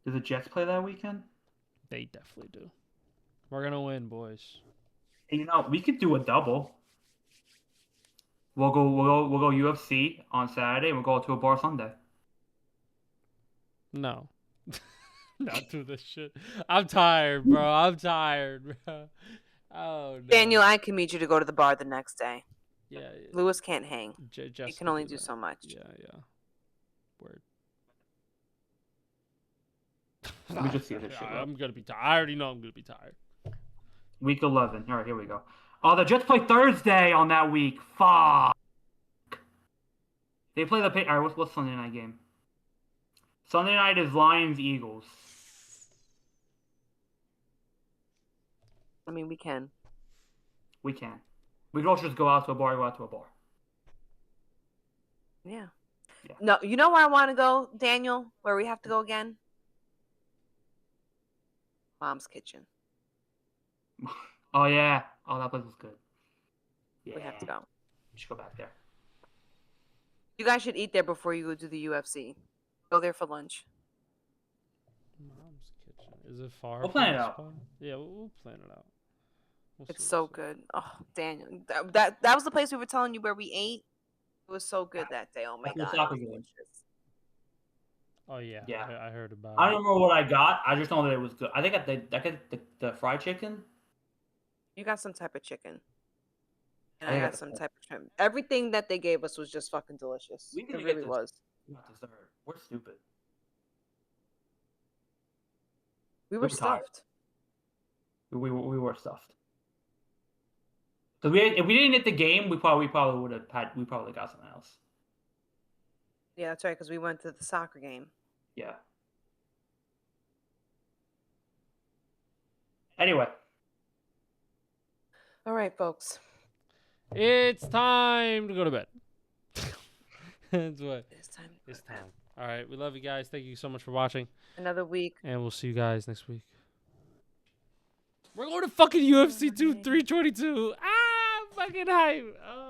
the Jets play that weekend? They definitely do. We're going to win, boys. And we could do a double. We'll go UFC on Saturday and we'll go to a bar Sunday. No. Not do this shit. I'm tired, bro. I'm tired, bro. Oh, no. Daniel, I can meet you to go to the bar the next day. Yeah. Lewis can't hang. He Jessica can only do that. so much. Yeah. Word. Let me just see this shit. I'm going to be tired. I already know I'm going to be tired. Week 11. All right, here we go. Oh, the Jets play Thursday on that week. Fuck. They play the All right, what's Sunday night game? Sunday night is Lions-Eagles. I mean, we can. We can. We can also just go out to a bar. Yeah. Yeah. No, you know where I want to go, Daniel? Where we have to go again? Mom's Kitchen. Oh, yeah. Oh, that place was good. Yeah. We have to go. We should go back there. You guys should eat there before you go to the UFC. Go there for lunch. Mom's Kitchen. Is it far? We'll from plan it this out. spot? Yeah, we'll plan it out. We'll It's see, so we'll see. good. Oh, Daniel, that was the place we were telling you where we ate. It was so good that day. Oh my That's the god, soccer it was game. delicious. Oh, yeah. Yeah. I heard about I it. don't remember what I got. I just know that it was good. I think I got the fried chicken. You got some type of chicken, and I I got got the some pork. type of shrimp. Everything that they gave us was just fucking delicious. We It didn't really get was. We got dessert. We're stupid. We were were tired. stuffed. We were stuffed. Because if we didn't hit the game, we probably would have had. We probably got something else. Yeah, that's right. Because we went to the soccer game. Yeah. Anyway. All right, folks. It's time to go to bed. That's what. It's time. It's time. All right. We love you guys. Thank you so much for watching. Another week. And we'll see you guys next week. We're going to fucking UFC 322. Ah, fucking hype. Oh.